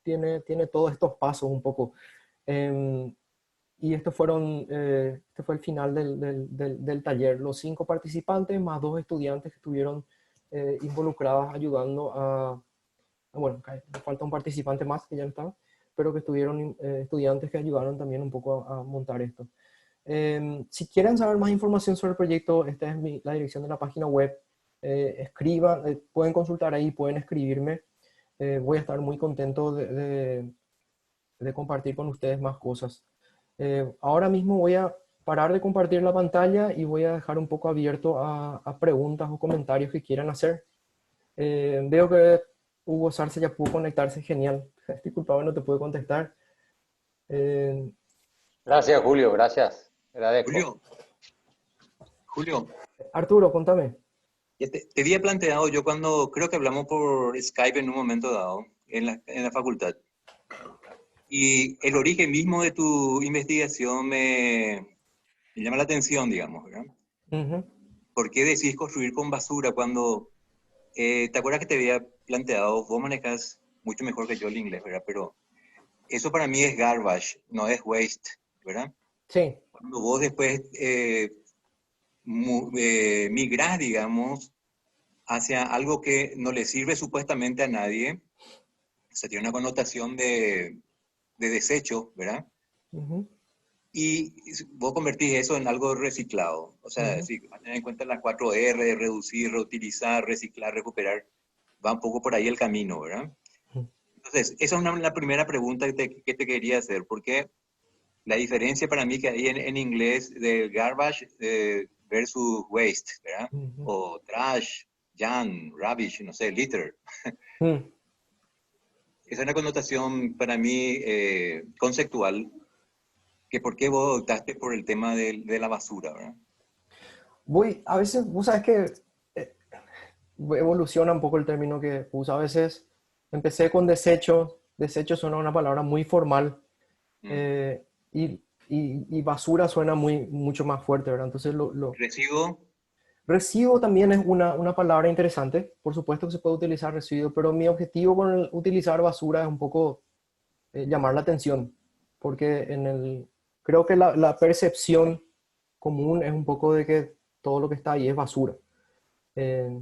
tiene todos estos pasos un poco. Eh, y este fue el final del taller. Los 5 participantes más 2 estudiantes que estuvieron involucrados ayudando bueno, falta un participante más que ya no estaba, pero que estuvieron estudiantes que ayudaron también un poco a montar esto. Si quieren saber más información sobre el proyecto, esta es la dirección de la página web. Escriban, pueden consultar ahí, pueden escribirme. Voy a estar muy contento de compartir con ustedes más cosas. Ahora mismo voy a parar de compartir la pantalla y voy a dejar un poco abierto a preguntas o comentarios que quieran hacer. Veo que Hugo Sarce ya pudo conectarse, genial. Disculpa, no te pude contestar. Eh, Gracias, Julio, gracias. Agradezco. Julio, Julio, Arturo, contame. ya te había planteado yo cuando creo que hablamos por Skype en un momento dado en la facultad. Y el origen mismo de tu investigación me llama la atención, digamos, ¿verdad? Ujú. ¿Por qué decís construir con basura cuando, te acuerdas que te había planteado, vos manejas mucho mejor que yo el inglés, ¿verdad? Pero eso para mí es garbage, no es waste, ¿verdad? Sí. Cuando vos después migrás, digamos, hacia algo que no le sirve supuestamente a nadie, o sea, tiene una connotación de desecho, ¿verdad? Ujú, Y vos convertís eso en algo reciclado. O sea, ujú, si vas a tener en cuenta las 4R, reducir, reutilizar, reciclar, recuperar, va un poco por ahí el camino, ¿verdad? ujú. Entonces, esa es la primera pregunta que te quería hacer, porque la diferencia para mí que hay en inglés de garbage versus waste, ¿verdad? Ujú. O trash, junk, rubbish, no sé, litter. Mm. Es una connotación para mí conceptual, que por qué vos optaste por el tema de la basura, ¿verdad? A veces, vos sabes que eh, evoluciona un poco el término que uso. A veces empecé con desecho. Desecho suena una palabra muy formal, Mm. eh, y basura suena mucho más fuerte, ¿verdad? Entonces Residuo, residuo también es una palabra interesante. Por supuesto que se puede utilizar residuo, pero mi objetivo con utilizar basura es un poco llamar la atención, porque creo que la percepción común es un poco de que todo lo que está ahí es basura. Eh,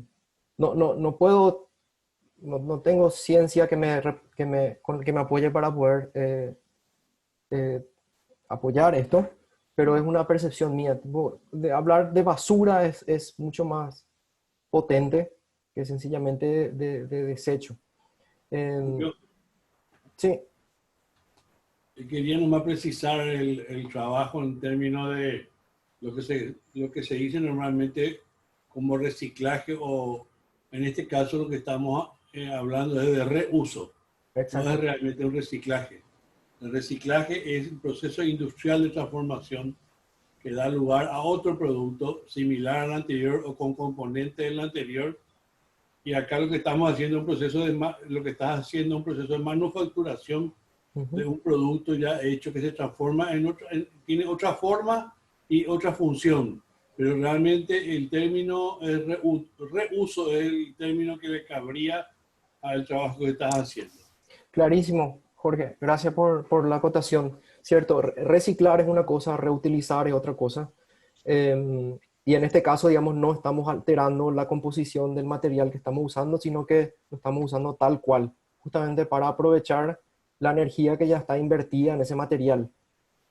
no puedo, no tengo ciencia que me apoye para poder eh, apoyar esto, pero es una percepción mía. Tipo, de hablar de basura es mucho más potente que sencillamente de desecho. Yo Sí, quería nomás precisar el trabajo en términos de lo que se dice normalmente como reciclaje o en este caso lo que estamos hablando es de reuso, no es exacto. realmente un reciclaje. El reciclaje es un proceso industrial de transformación que da lugar a otro producto similar al anterior o con componentes del anterior. Y acá lo que estamos haciendo es un proceso lo que estás haciendo es un proceso de manufacturación de Ujú. un producto ya hecho que se transforma en otro, tiene otra forma y otra función. Pero realmente el término reuso es el término que le cabría al trabajo que estás haciendo. Clarísimo, Jorge. Gracias por la acotación. Cierto, reciclar es una cosa, reutilizar es otra cosa. Y en este caso, digamos, no estamos alterando la composición del material que estamos usando, sino que lo estamos usando tal cual, justamente para aprovechar la energía que ya está invertida en ese material.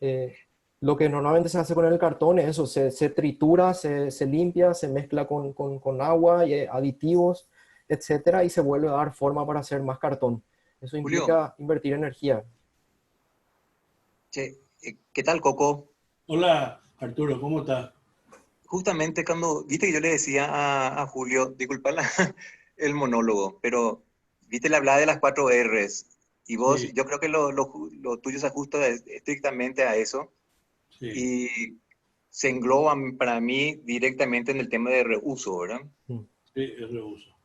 Eh, lo que normalmente se hace con el cartón es eso, se tritura, se limpia, se mezcla con agua y aditivos, etcétera, y se vuelve a dar forma para hacer más cartón. Eso Julio, implica invertir energía. che, ¿qué tal, Coco? Hola Arturo, ¿cómo estás? Justamente cuando, viste que yo le decía a Julio, disculpa el monólogo, pero viste, le hablaba de las 4 Rs y vos, Sí, yo creo que lo tuyo se ajusta estrictamente a eso sí, y se engloba para mí directamente en el tema de reuso, ¿verdad? Mm. sí, es reuso.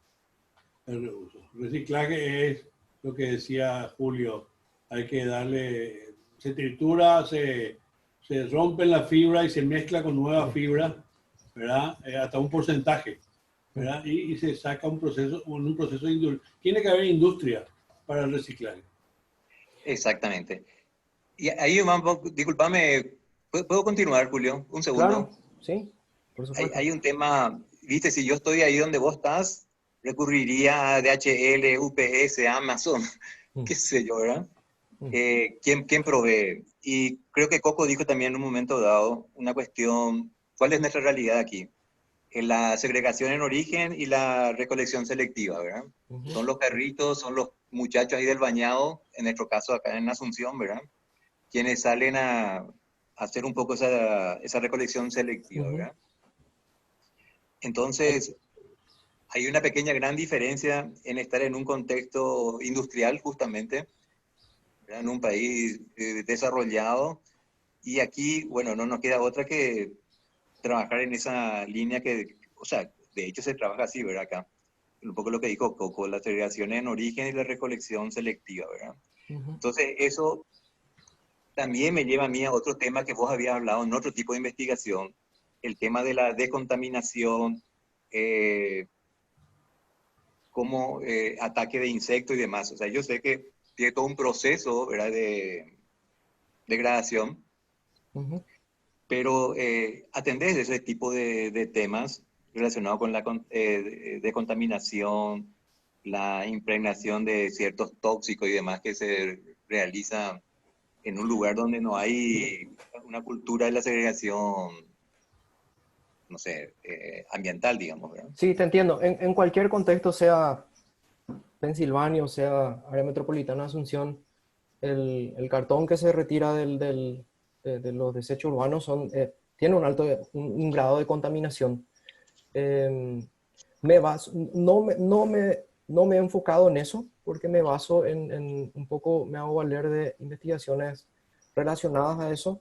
El reuso. Reciclaje es lo que decía Julio, hay que darle, se tritura, se rompe la fibra y se mezcla con nueva Sí. fibra, ¿verdad? Hasta un porcentaje, Mm. ¿verdad? Y se saca un proceso de tiene que haber industria para el reciclaje. Exactamente. Y ahí, discúlpame, ¿puedo continuar, Julio? Un Claro, segundo. sí, por supuesto. Hay un tema, viste, si yo estoy ahí donde vos estás, recurriría a DHL, UPS, Amazon, Mm. qué sé yo, ¿verdad? Mm. ¿Quién provee? Y creo que Coco dijo también en un momento dado una cuestión, ¿cuál es nuestra realidad aquí? En la segregación en origen y la recolección selectiva, ¿verdad? Ujú. Son los perritos, son los muchachos ahí del bañado, en nuestro caso acá en Asunción, ¿verdad? Quienes salen a hacer un poco esa recolección selectiva, Ujú. ¿verdad? Entonces, hay una pequeña gran diferencia en estar en un contexto industrial, justamente, ¿verdad? En un país desarrollado. Y aquí, bueno, no nos queda otra que trabajar en esa línea que, o sea, de hecho se trabaja así, ¿verdad? Acá. Un poco lo que dijo Coco, la segregación en origen y la recolección selectiva, ¿verdad? Ujú. Entonces, eso también me lleva a mí a otro tema que vos habías hablado en otro tipo de investigación, el tema de la decontaminación, eh, como ataque de insectos y demás. O sea, yo sé que tiene todo un proceso, ¿verdad? De degradación, Ujú. pero atendés ese tipo de temas relacionados con la decontaminación, la impregnación de ciertos tóxicos y demás que se realiza en un lugar donde no hay una cultura de la segregación, no sé, ambiental, digamos, ¿verdad? Sí, te entiendo. En cualquier contexto, sea Pensilvania o sea área metropolitana de Asunción, el cartón que se retira de los desechos urbanos tiene un grado de contaminación. Eh, no me he enfocado en eso porque me baso en un poco, me hago valer de investigaciones relacionadas a eso,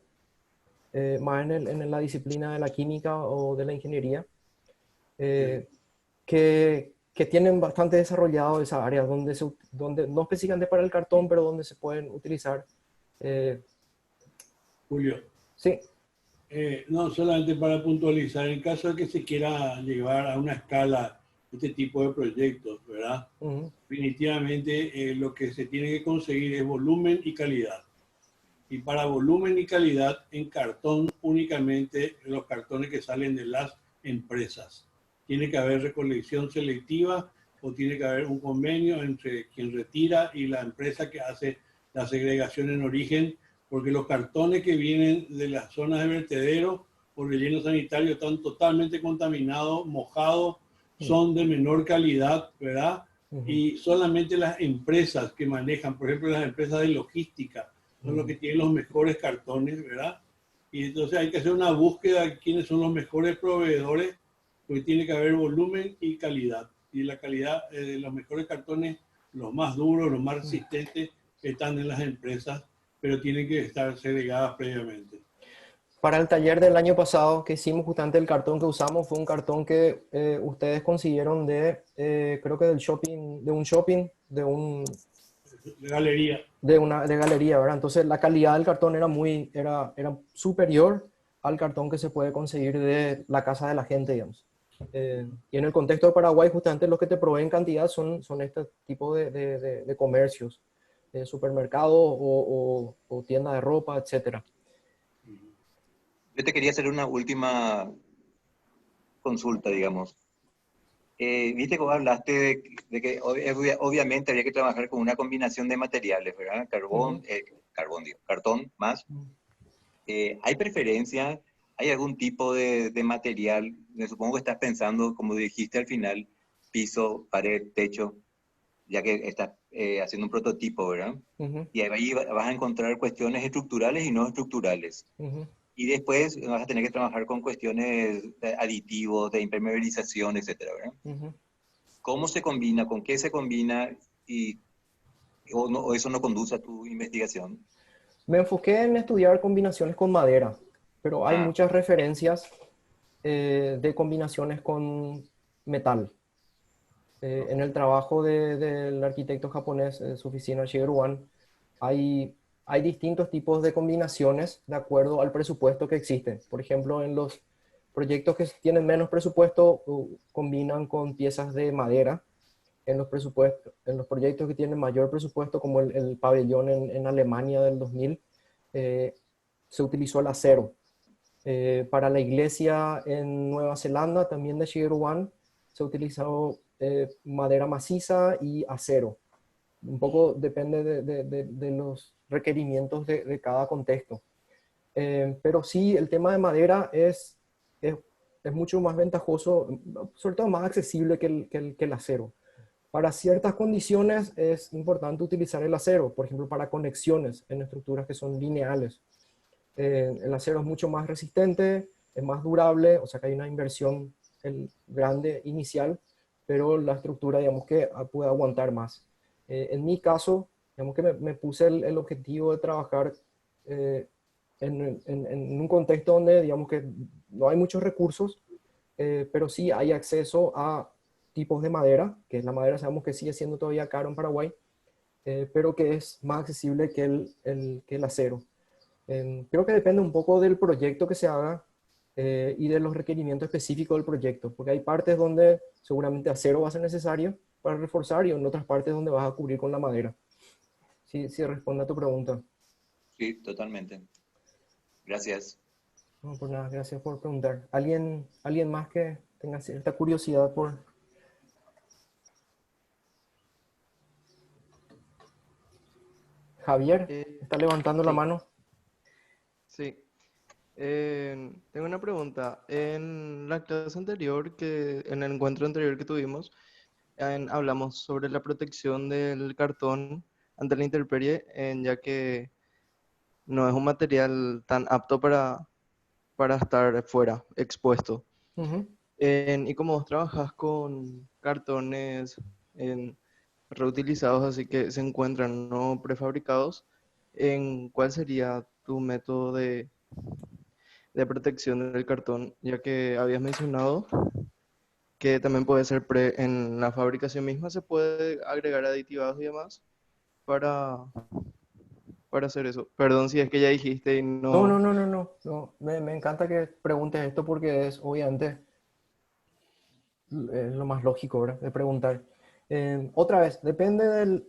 más en la disciplina de la química o de la ingeniería, Sí. eh, que tienen bastante desarrollado esa área donde no específicamente para el cartón, pero donde se pueden utilizar. eh, Julio, sí. no solamente para puntualizar, en caso de que se quiera llevar a una escala este tipo de proyectos, ¿verdad? Ujú. Definitivamente lo que se tiene que conseguir es volumen y calidad. Y para volumen y calidad en cartón únicamente los cartones que salen de las empresas. tiene que haber recolección selectiva o tiene que haber un convenio entre quien retira y la empresa que hace la segregación en origen, porque los cartones que vienen de las zonas de vertedero o relleno sanitario están totalmente contaminados, mojados, son de menor calidad, ¿verdad? Y solamente las empresas que manejan, por ejemplo, las empresas de logística, son los que tienen los mejores cartones, ¿verdad? Y entonces hay que hacer una búsqueda de quiénes son los mejores proveedores, porque tiene que haber volumen y calidad. Y la calidad de los mejores cartones, los más duros, los más resistentes, están en las empresas, pero tienen que estar segregadas previamente. Para el taller del año pasado que hicimos, justamente el cartón que usamos fue un cartón que ustedes consiguieron creo que del shopping, De galería. de galería, ¿verdad? Entonces la calidad del cartón era superior al cartón que se puede conseguir de la casa de la gente, digamos. Y en el contexto de Paraguay, justamente los que te proveen cantidad son este tipo de comercios, supermercados o tiendas de ropa, etcétera. Yo te quería hacer una última consulta, digamos. Viste que vos hablaste de que obviamente había que trabajar con una combinación de materiales, ¿verdad? Cartón más. ¿Hay preferencia? ¿Hay algún tipo de material? Me supongo que estás pensando, como dijiste al final, piso, pared, techo, ya que estás haciendo un prototipo, ¿verdad? Y ahí vas a encontrar cuestiones estructurales y no estructurales. Y después vas a tener que trabajar con cuestiones de aditivos, de impermeabilización, etcétera, ¿verdad? ¿Cómo se combina? ¿Con qué se combina? ¿O eso no conduce a tu investigación? Me enfoqué en estudiar combinaciones con madera, pero hay muchas referencias de combinaciones con metal. En el trabajo del arquitecto japonés, en su oficina Shigeru Wan, hay distintos tipos de combinaciones de acuerdo al presupuesto que existe. Por ejemplo, en los proyectos que tienen menos presupuesto, combinan con piezas de madera. En los proyectos que tienen mayor presupuesto, como el pabellón en Alemania del 2000, se utilizó el acero. Para la iglesia en Nueva Zelanda, también de Shigeru Wan, se utilizó madera maciza y acero. Un poco depende de los requerimientos de cada contexto. Pero sí, el tema de madera es mucho más ventajoso, sobre todo más accesible que el acero. Para ciertas condiciones es importante utilizar el acero, por ejemplo, para conexiones en estructuras que son lineales. El acero es mucho más resistente, es más durable, o sea que hay una inversión grande inicial, pero la estructura, digamos que puede aguantar más. En mi caso, digamos que me puse el objetivo de trabajar en un contexto donde, digamos que no hay muchos recursos, pero sí hay acceso a tipos de madera, que la madera sabemos que sigue siendo todavía caro en Paraguay, pero que es más accesible que el acero. Creo que depende un poco del proyecto que se haga y de los requerimientos específicos del proyecto, porque hay partes donde seguramente acero va a ser necesario para reforzar y en otras partes donde vas a cubrir con la madera. Sí, responde a tu pregunta. Sí, totalmente. Gracias. No, por nada, gracias por preguntar. ¿Alguien más que tenga cierta curiosidad por... Javier, está levantando la Sí, mano. sí. Tengo una pregunta. En la clase anterior, en el encuentro anterior que tuvimos, hablamos sobre la protección del cartón ante la intemperie, ya que no es un material tan apto para estar fuera, expuesto. Ujú. Y como vos trabajas con cartones reutilizados, así que se encuentran no prefabricados, ¿cuál sería tu método de protección del cartón? Ya que habías mencionado que también puede ser en la fabricación misma, se puede agregar aditivados y demás para, para hacer eso. Perdón si es que ya dijiste y No, no, no. no, no, no, no. Me encanta que preguntes esto porque es obviamente lo más lógico, ¿verdad? De preguntar. Otra vez, depende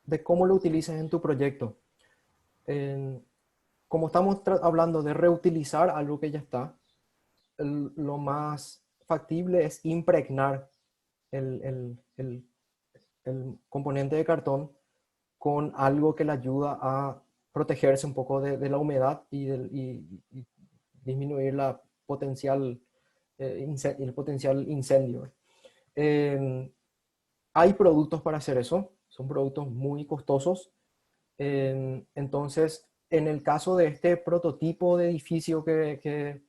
de cómo lo utilices en tu proyecto. Como estamos hablando de reutilizar algo que ya está, lo más factible es impregnar el, el- el- el componente de cartón con algo que le ayuda a protegerse un poco de la humedad y disminuir el potencial incendio. Eh, Hay productos para hacer eso, son productos muy costosos. Entonces, en el caso de este prototipo de edificio que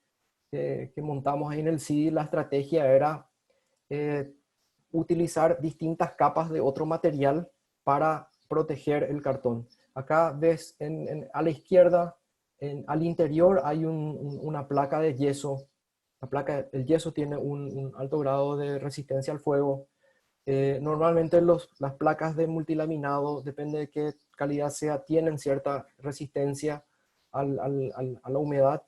montamos ahí en el CIDI, la estrategia era eh, utilizar distintas capas de otro material para proteger el cartón. Acá ves a la izquierda, al interior hay una placa de yeso. El yeso tiene un alto grado de resistencia al fuego. Normalmente las placas de multilaminado, depende de qué calidad sea, tienen cierta resistencia a la humedad.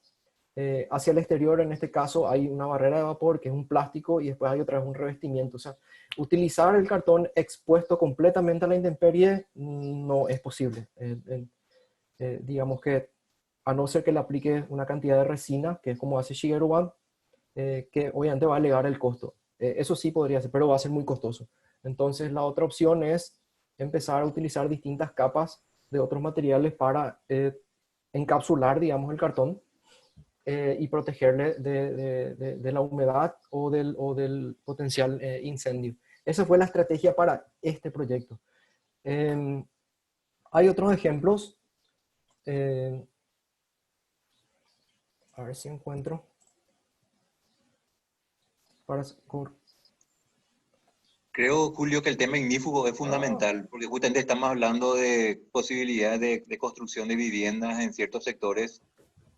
Hacia el exterior, en este caso, hay una barrera de vapor que es un plástico y después hay otra vez un revestimiento. O sea, utilizar el cartón expuesto completamente a la intemperie no es posible. Digamos que a no ser que le aplique una cantidad de resina, que es como hace Shigeru Wan, que obviamente va a elevar el costo. Eso sí podría ser, pero va a ser muy costoso. Entonces, la otra opción es empezar a utilizar distintas capas de otros materiales para encapsular, digamos, el cartón y protegerle de la humedad o del potencial incendio. Esa fue la estrategia para este proyecto. Hay otros ejemplos. eh, a ver si encuentro. Para, Creo, Julio, que el tema ignífugo es fundamental, porque justamente estamos hablando de posibilidades de construcción de viviendas en ciertos sectores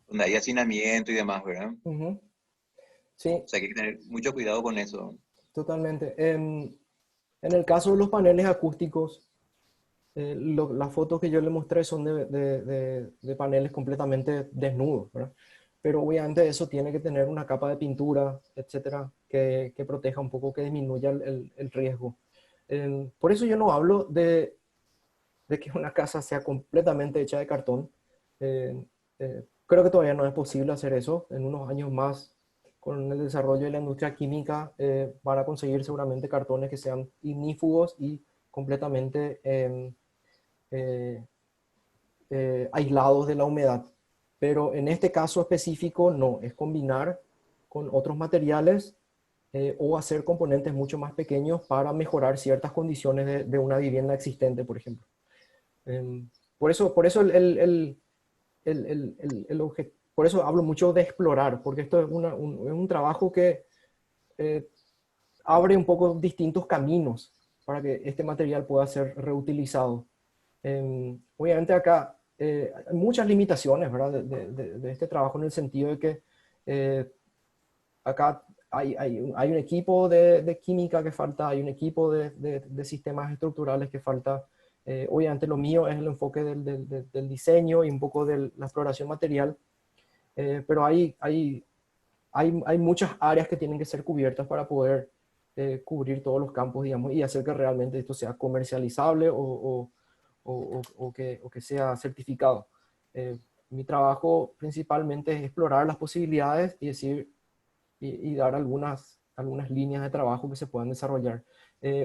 donde hay hacinamiento y demás, ¿verdad? Ujú. Sí, O sea, que hay que tener mucho cuidado con eso. totalmente. En el caso de los paneles acústicos, las fotos que yo le mostré son de paneles completamente desnudos, ¿verdad? Pero obviamente eso tiene que tener una capa de pintura, etcétera, que proteja un poco, que disminuya el riesgo. Por eso yo no hablo de que una casa sea completamente hecha de cartón. Eh, Creo que todavía no es posible hacer eso. En unos años más, con el desarrollo de la industria química, van a conseguir seguramente cartones que sean ignífugos y completamente eh, aislados de la humedad. Pero en este caso específico no, es combinar con otros materiales o hacer componentes mucho más pequeños para mejorar ciertas condiciones de una vivienda existente, por ejemplo. Por eso por eso hablo mucho de explorar, porque esto es un trabajo que eh, abre un poco distintos caminos para que este material pueda ser reutilizado. Obviamente acá hay muchas limitaciones, ¿verdad? De este trabajo en el sentido de que acá hay un equipo de química que falta, hay un equipo de sistemas estructurales que falta. Obviamente lo mío es el enfoque del diseño y un poco de la exploración material, pero hay muchas áreas que tienen que ser cubiertas para poder cubrir todos los campos, digamos, y hacer que realmente esto sea comercializable o que sea certificado. Mi trabajo principalmente es explorar las posibilidades y decir y dar algunas líneas de trabajo que se puedan desarrollar.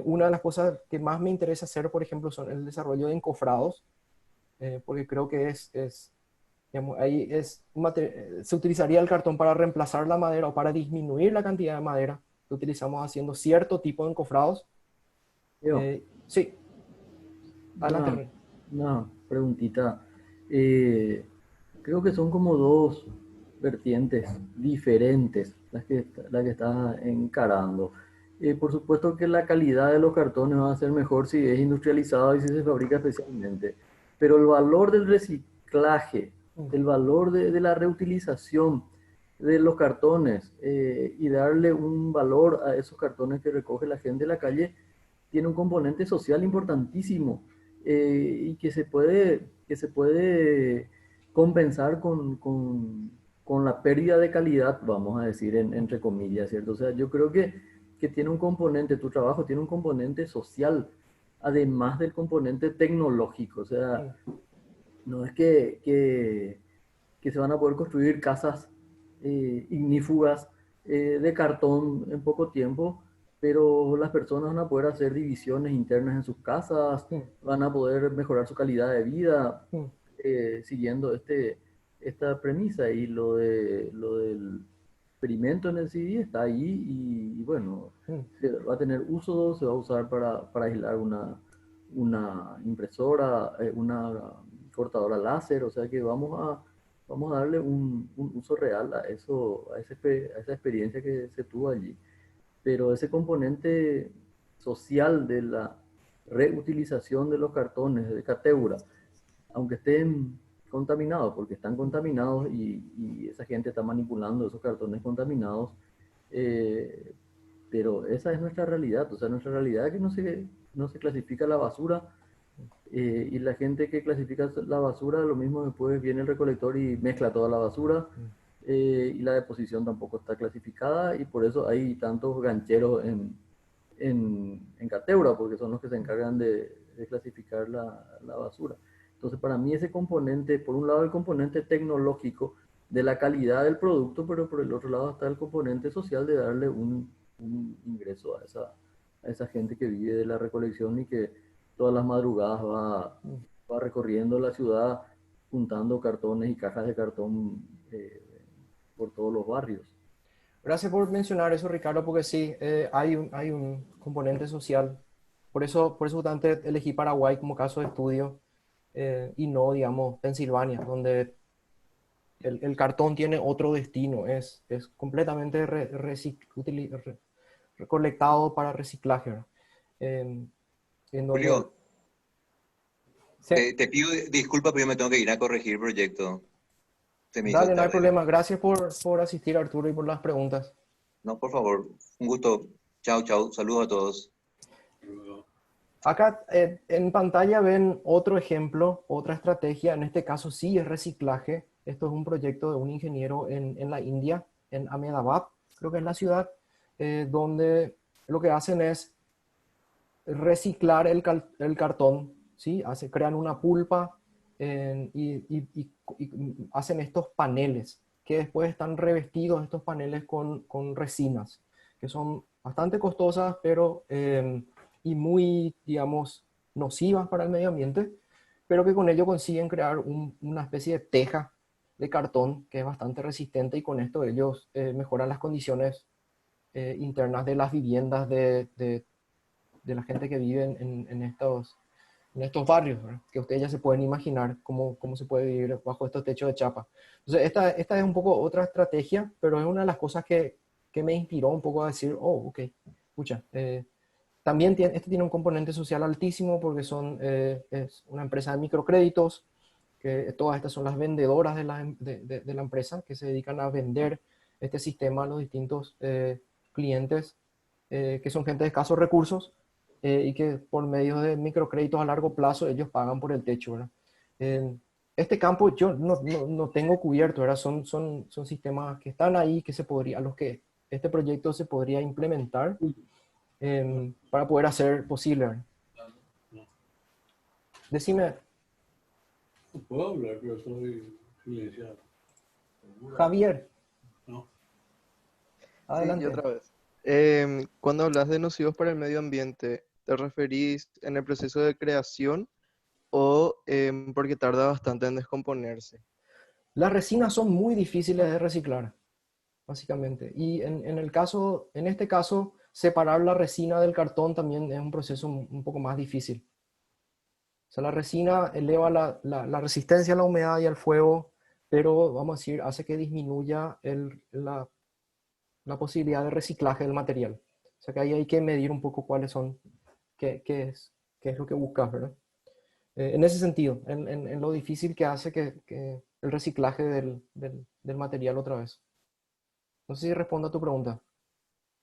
Una de las cosas que más me interesa hacer, por ejemplo, son el desarrollo de encofrados, porque creo que digamos, ahí se utilizaría el cartón para reemplazar la madera o para disminuir la cantidad de madera que utilizamos haciendo cierto tipo de encofrados. Yo, Sí, adelante, una, René. una preguntita. Eh, Creo que son como dos vertientes diferentes las que estás encarando. Por supuesto que la calidad de los cartones va a ser mejor si es industrializado y si se fabrica especialmente, pero el valor del reciclaje, el valor de la reutilización de los cartones y darle un valor a esos cartones que recoge la gente de la calle tiene un componente social importantísimo y que se puede compensar con la pérdida de calidad, vamos a decir, entre comillas, ¿cierto? O sea, yo creo que tiene un componente, tu trabajo tiene un componente social, además del componente tecnológico. O sea, no es que se van a poder construir casas ignífugas de cartón en poco tiempo, pero las personas van a poder hacer divisiones internas en sus casas, Mm, van a poder mejorar su calidad de vida mm, siguiendo esta premisa. Y lo del experimento en el CD está ahí y bueno, mm. se va a tener uso, se va a usar para aislar una impresora, una cortadora láser, o sea que vamos a darle un uso real a eso, a esa experiencia que se tuvo allí. Pero ese componente social de la reutilización de los cartones de cateura, aunque estén contaminados, porque están contaminados y esa gente está manipulando esos cartones contaminados, eh, pero esa es nuestra realidad, o sea, nuestra realidad es que no se clasifica la basura y la gente que clasifica la basura, lo mismo después viene el recolector y mezcla toda la basura y la deposición tampoco está clasificada y por eso hay tantos gancheros en Cateura, porque son los que se encargan de clasificar la basura. Entonces, para mí ese componente, por un lado el componente tecnológico de la calidad del producto, pero por el otro lado está el componente social de darle un ingreso a esa gente que vive de la recolección y que todas las madrugadas va recorriendo la ciudad juntando cartones y cajas de cartón por todos los barrios. Gracias por mencionar eso, Ricardo, porque sí, hay un componente social. Por eso justamente elegí Paraguay como caso de estudio y no, digamos, Pensilvania, donde el cartón tiene otro destino, es completamente recolectado para reciclaje, ¿verdad? En, en donde... Julio, Sí, te pido disculpas, pero yo me tengo que ir a corregir el proyecto. Se me hizo dale, no hay tarde. problema. Gracias por asistir, Arturo, y por las preguntas. No, por favor, un gusto. Chao, chao. Saludos a todos. Luego, Acá en pantalla ven otro ejemplo, otra estrategia. En este caso sí es reciclaje. Esto es un proyecto de un ingeniero en la India, en Ahmedabad, creo que es la ciudad, donde lo que hacen es reciclar el cartón, ¿sí? Crean una pulpa y hacen estos paneles, que después están revestidos estos paneles con resinas, que son bastante costosas, pero y muy, digamos, nocivas para el medio ambiente, pero que con ello consiguen crear una especie de teja de cartón que es bastante resistente y con esto ellos mejoran las condiciones internas de las viviendas de la gente que vive en estos barrios, ¿verdad? Que ustedes ya se pueden imaginar cómo se puede vivir bajo estos techos de chapa. Entonces, esta es un poco otra estrategia, pero es una de las cosas que me inspiró un poco a decir, oh, ok, escucha, también este tiene un componente social altísimo porque es una empresa de microcréditos, que todas estas son las vendedoras de la empresa que se dedican a vender este sistema a los distintos clientes que son gente de escasos recursos y que por medio de microcréditos a largo plazo ellos pagan por el techo, ¿verdad? Este campo yo no tengo cubierto, ¿verdad? Son sistemas que están ahí, a los que este proyecto se podría implementar para poder hacer posible, ¿verdad? no, Decime, no puedo hablar, pero soy silenciado. Javier, No, Sí, y adelante. otra vez. Cuando hablas de nocivos para el medio ambiente, ¿te referís en el proceso de creación o porque tarda bastante en descomponerse? Las resinas son muy difíciles de reciclar, básicamente. Y en este caso, separar la resina del cartón también es un proceso un poco más difícil. O sea, la resina eleva la resistencia a la humedad y al fuego, pero vamos a decir, hace que disminuya la posibilidad de reciclaje del material. O sea que ahí hay que medir un poco cuáles son, qué es lo que buscas, ¿verdad? En ese sentido, en lo difícil que hace que el reciclaje del material otra vez. No sé si respondo a tu pregunta.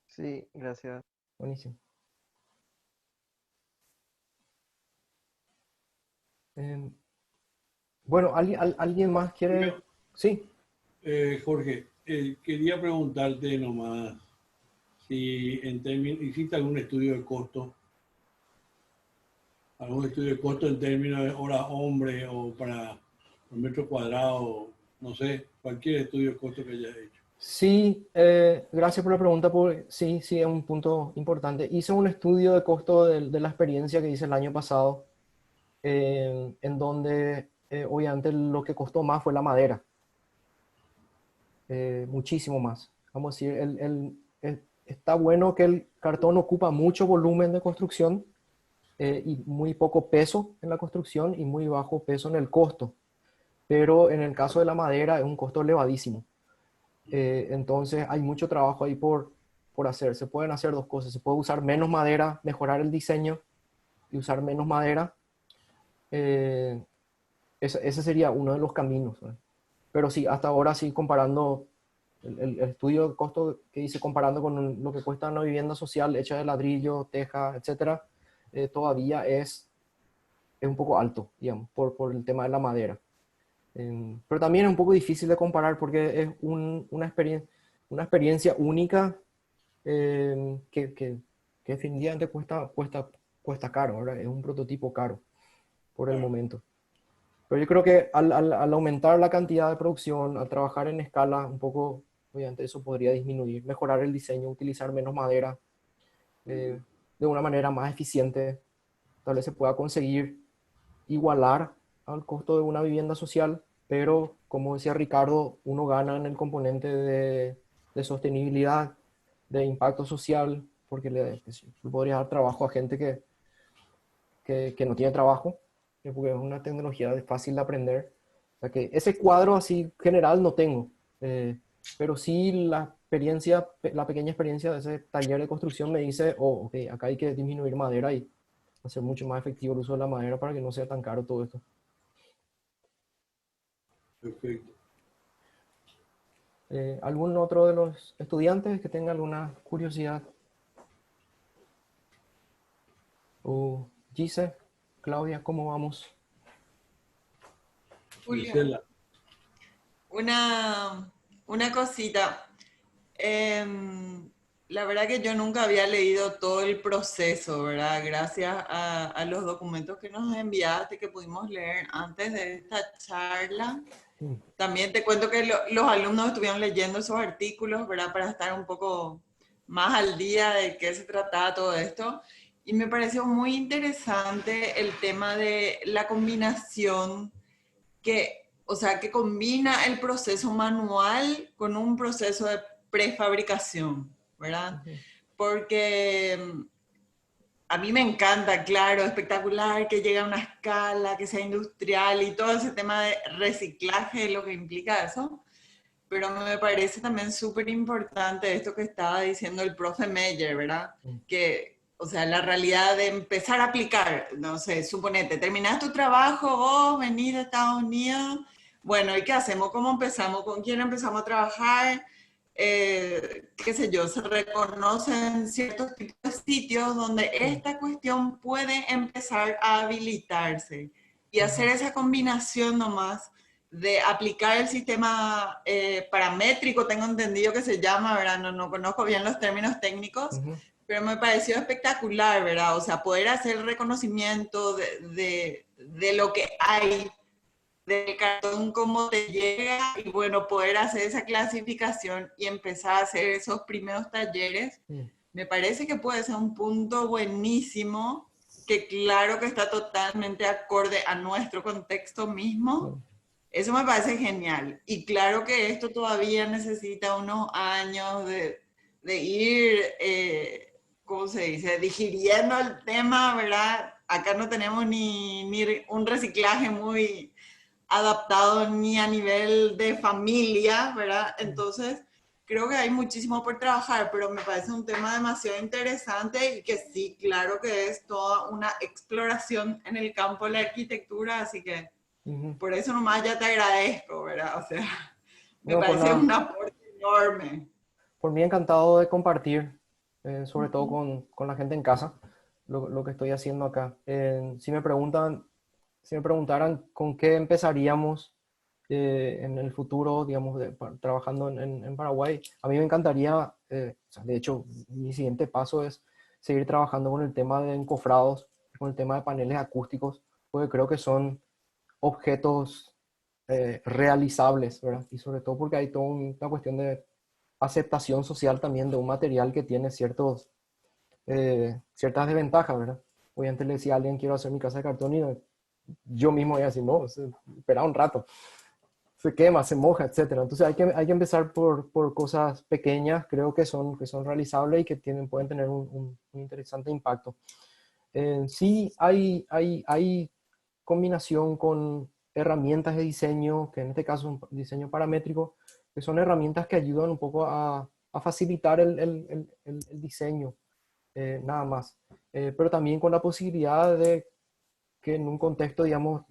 Sí, gracias. Buenísimo. Eh, bueno, ¿alguien más quiere? Sí. Jorge, quería preguntarte nomás si hiciste algún estudio de costo en términos de hora hombre o por metro cuadrado, no sé, cualquier estudio de costo que hayas hecho. Sí, gracias por la pregunta, porque sí, sí, es un punto importante. Hice un estudio de costo de la experiencia que hice el año pasado, en donde obviamente lo que costó más fue la madera, muchísimo más. Vamos a decir, está bueno que el cartón ocupa mucho volumen de construcción, y muy poco peso en la construcción y muy bajo peso en el costo, pero en el caso de la madera es un costo elevadísimo. Entonces hay mucho trabajo ahí por hacer. Se pueden hacer dos cosas. Se puede usar menos madera, mejorar el diseño y usar menos madera. Eh, ese sería uno de los caminos, ¿no? Pero sí, hasta ahora sí, comparando el estudio de costo que hice, comparando con lo que cuesta una vivienda social hecha de ladrillo, teja, etcétera, todavía es un poco alto, digamos, por el tema de la madera. Pero también es un poco difícil de comparar porque es una experiencia única, que definitivamente cuesta caro, ¿verdad? Es un prototipo caro por el Claro. momento. Pero yo creo que al aumentar la cantidad de producción, al trabajar en escala, un poco, obviamente eso podría disminuir, mejorar el diseño, utilizar menos madera, de una manera más eficiente. Tal vez se pueda conseguir igualar al costo de una vivienda social, pero como decía Ricardo, uno gana en el componente de sostenibilidad, de impacto social, porque le podría dar trabajo a gente que no tiene trabajo, porque es una tecnología fácil de aprender. O sea que ese cuadro así general no tengo, pero sí la experiencia, la pequeña experiencia de ese taller de construcción me dice, oh, ok, acá hay que disminuir madera y hacer mucho más efectivo el uso de la madera para que no sea tan caro todo esto. Perfecto. ¿Algún otro de los estudiantes que tenga alguna curiosidad? O Gise, Claudia, ¿cómo vamos? Julio, Gisela. una, una cosita. La verdad que yo nunca había leído todo el proceso, ¿verdad? Gracias a los documentos que nos enviaste, que pudimos leer antes de esta charla. Mm. También te cuento que los alumnos estuvieron leyendo esos artículos, ¿verdad? Para estar un poco más al día de qué se trataba todo esto. Y me pareció muy interesante el tema de la combinación que, o sea, que combina el proceso manual con un proceso de prefabricación, ¿verdad? Ujú. Porque a mí me encanta, claro, espectacular que llegue a una escala, que sea industrial y todo ese tema de reciclaje, lo que implica eso. Pero me parece también súper importante esto que estaba diciendo el profe Meyer, ¿verdad? Mm. Que, o sea, la realidad de empezar a aplicar, no sé, suponete, terminás tu trabajo, vos venís de Estados Unidos, bueno, ¿y qué hacemos? ¿Cómo empezamos? ¿Con quién empezamos a trabajar? Qué sé yo, se reconocen ciertos tipos de sitios donde Mm. esta cuestión puede empezar a habilitarse y hacer Ujú. esa combinación nomás de aplicar el sistema paramétrico, tengo entendido que se llama, ¿verdad? No conozco bien los términos técnicos, Ujú. pero me pareció espectacular, ¿verdad? O sea, poder hacer el reconocimiento de lo que hay, del cartón, cómo te llega, y bueno, poder hacer esa clasificación y empezar a hacer esos primeros talleres, Mm. me parece que puede ser un punto buenísimo, que claro que está totalmente acorde a nuestro contexto mismo. Mm. Eso me parece genial. Y claro que esto todavía necesita unos años de ir, ¿cómo se dice?, digiriendo el tema, ¿verdad? Acá no tenemos ni un reciclaje muy adaptado ni a nivel de familia, ¿verdad? Mm. Entonces, creo que hay muchísimo por trabajar, pero me parece un tema demasiado interesante y que sí, claro que es toda una exploración en el campo de la arquitectura, así que Ujú. por eso nomás ya te agradezco, ¿verdad? O sea, me No, por parece nada. un aporte enorme. Por mí encantado de compartir, sobre todo con la gente en casa, lo que estoy haciendo acá. Si me preguntaran con qué empezaríamos, en el futuro, digamos, trabajando en Paraguay, a mí me encantaría, o sea, de hecho, mi siguiente paso es seguir trabajando con el tema de encofrados, con el tema de paneles acústicos, porque creo que son objetos realizables, ¿verdad? Y sobre todo porque hay toda una cuestión aceptación social también de un material que tiene ciertas desventajas, ¿verdad? Obviamente le decía a alguien, quiero hacer mi casa de cartón y yo mismo voy a decir, no, espera un rato, se quema, se moja, etcétera. Entonces hay que empezar por cosas pequeñas, creo que son realizables y que pueden tener un interesante impacto. Sí, hay combinación con herramientas de diseño, que en este caso es un diseño paramétrico, que son herramientas que ayudan un poco a facilitar el diseño, nada más. Pero también con la posibilidad de que en un contexto, digamos,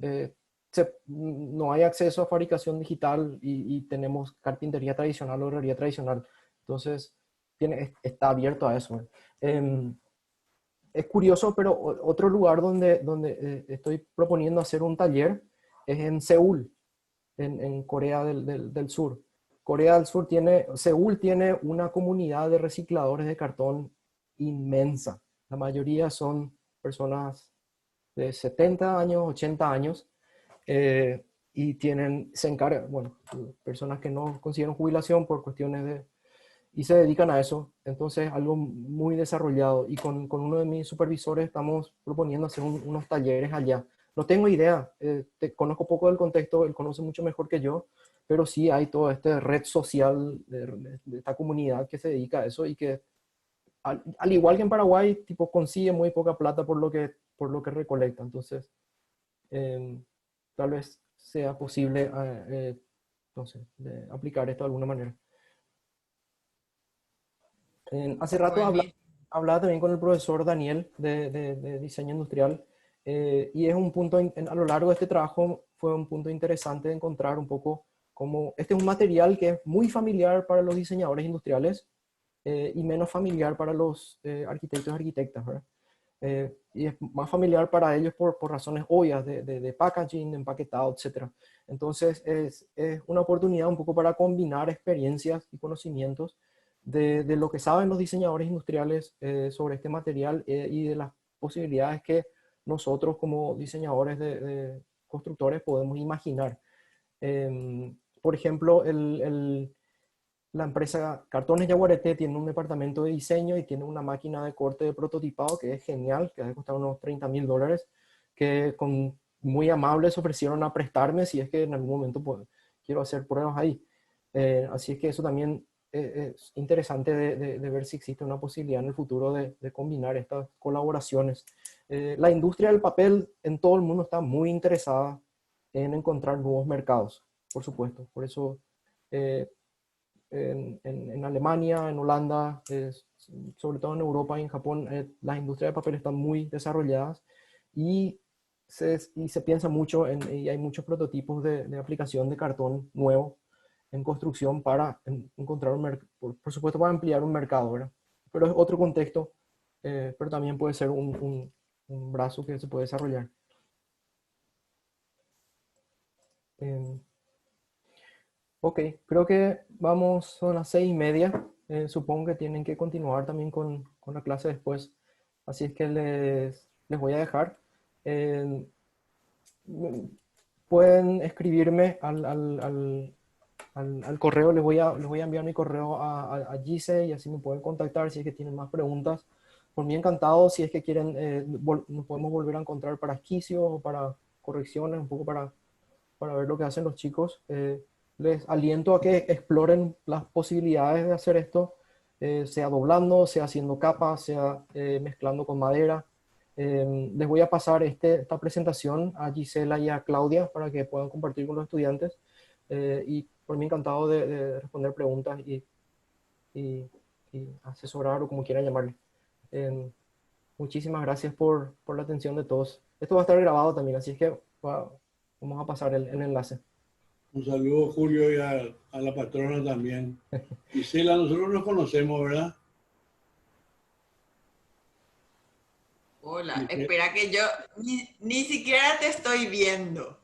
no hay acceso a fabricación digital y tenemos carpintería tradicional o herrería tradicional. Entonces, está abierto a eso. Es curioso, pero otro lugar donde estoy proponiendo hacer un taller es en Seúl, en Corea del Sur. Seúl tiene una comunidad de recicladores de cartón inmensa. La mayoría son personas de 70 años, 80 años, y se encargan, bueno, personas que no consiguieron jubilación por cuestiones y se dedican a eso. Entonces, algo muy desarrollado. Y con uno de mis supervisores estamos proponiendo hacer unos talleres allá. No tengo idea, conozco poco del contexto, él conoce mucho mejor que yo, pero sí hay toda esta red social de esta comunidad que se dedica a eso y que, al igual que en Paraguay, tipo, consigue muy poca plata por lo que recolecta. Entonces, tal vez sea posible, no sé, aplicar esto de alguna manera. Hace rato hablaba también con el profesor Daniel de diseño industrial, y es un punto, a lo largo de este trabajo fue un punto interesante de encontrar un poco cómo este es un material que es muy familiar para los diseñadores industriales, y menos familiar para los arquitectos y arquitectas, ¿verdad? Y es más familiar para ellos por razones obvias de packaging, de empaquetado, etc. Entonces es una oportunidad un poco para combinar experiencias y conocimientos de lo que saben los diseñadores industriales sobre este material, y de las posibilidades que nosotros como diseñadores de constructores podemos imaginar. Por ejemplo, la empresa Cartones Yaguareté tiene un departamento de diseño y tiene una máquina de corte de prototipado que es genial, que ha costado unos $30.000, que muy amables ofrecieron a prestarme si es que en algún momento quiero hacer pruebas ahí. Así es que eso también es interesante de ver si existe una posibilidad en el futuro de combinar estas colaboraciones. La industria del papel en todo el mundo está muy interesada en encontrar nuevos mercados, por supuesto. Por eso en Alemania, en Holanda, sobre todo en Europa y en Japón, las industrias de papel están muy desarrolladas y se piensa mucho y hay muchos prototipos de aplicación de cartón nuevo en construcción para encontrar por supuesto para ampliar un mercado, ¿verdad? Pero es otro contexto, pero también puede ser un brazo que se puede desarrollar. Ok, creo que son las 6:30. Supongo que tienen que continuar también con la clase después. Así es que les voy a dejar. Pueden escribirme al correo. Les voy a enviar mi correo a Gise y así me pueden contactar si es que tienen más preguntas. Por mí encantado. Si es que quieren, nos podemos volver a encontrar para esquicios o para correcciones, un poco para ver lo que hacen los chicos. Les aliento a que exploren las posibilidades de hacer esto, sea doblando, sea haciendo capas, sea mezclando con madera. Les voy a pasar esta presentación a Gisela y a Claudia para que puedan compartir con los estudiantes, y por mí encantado de responder preguntas y asesorar o como quieran llamarle. Muchísimas gracias por la atención de todos. Esto va a estar grabado también, así es que vamos a pasar el enlace. Un saludo, Julio, y a la patrona también. Gisela, nosotros nos conocemos, ¿verdad? Hola, espera que yo ni siquiera te estoy viendo.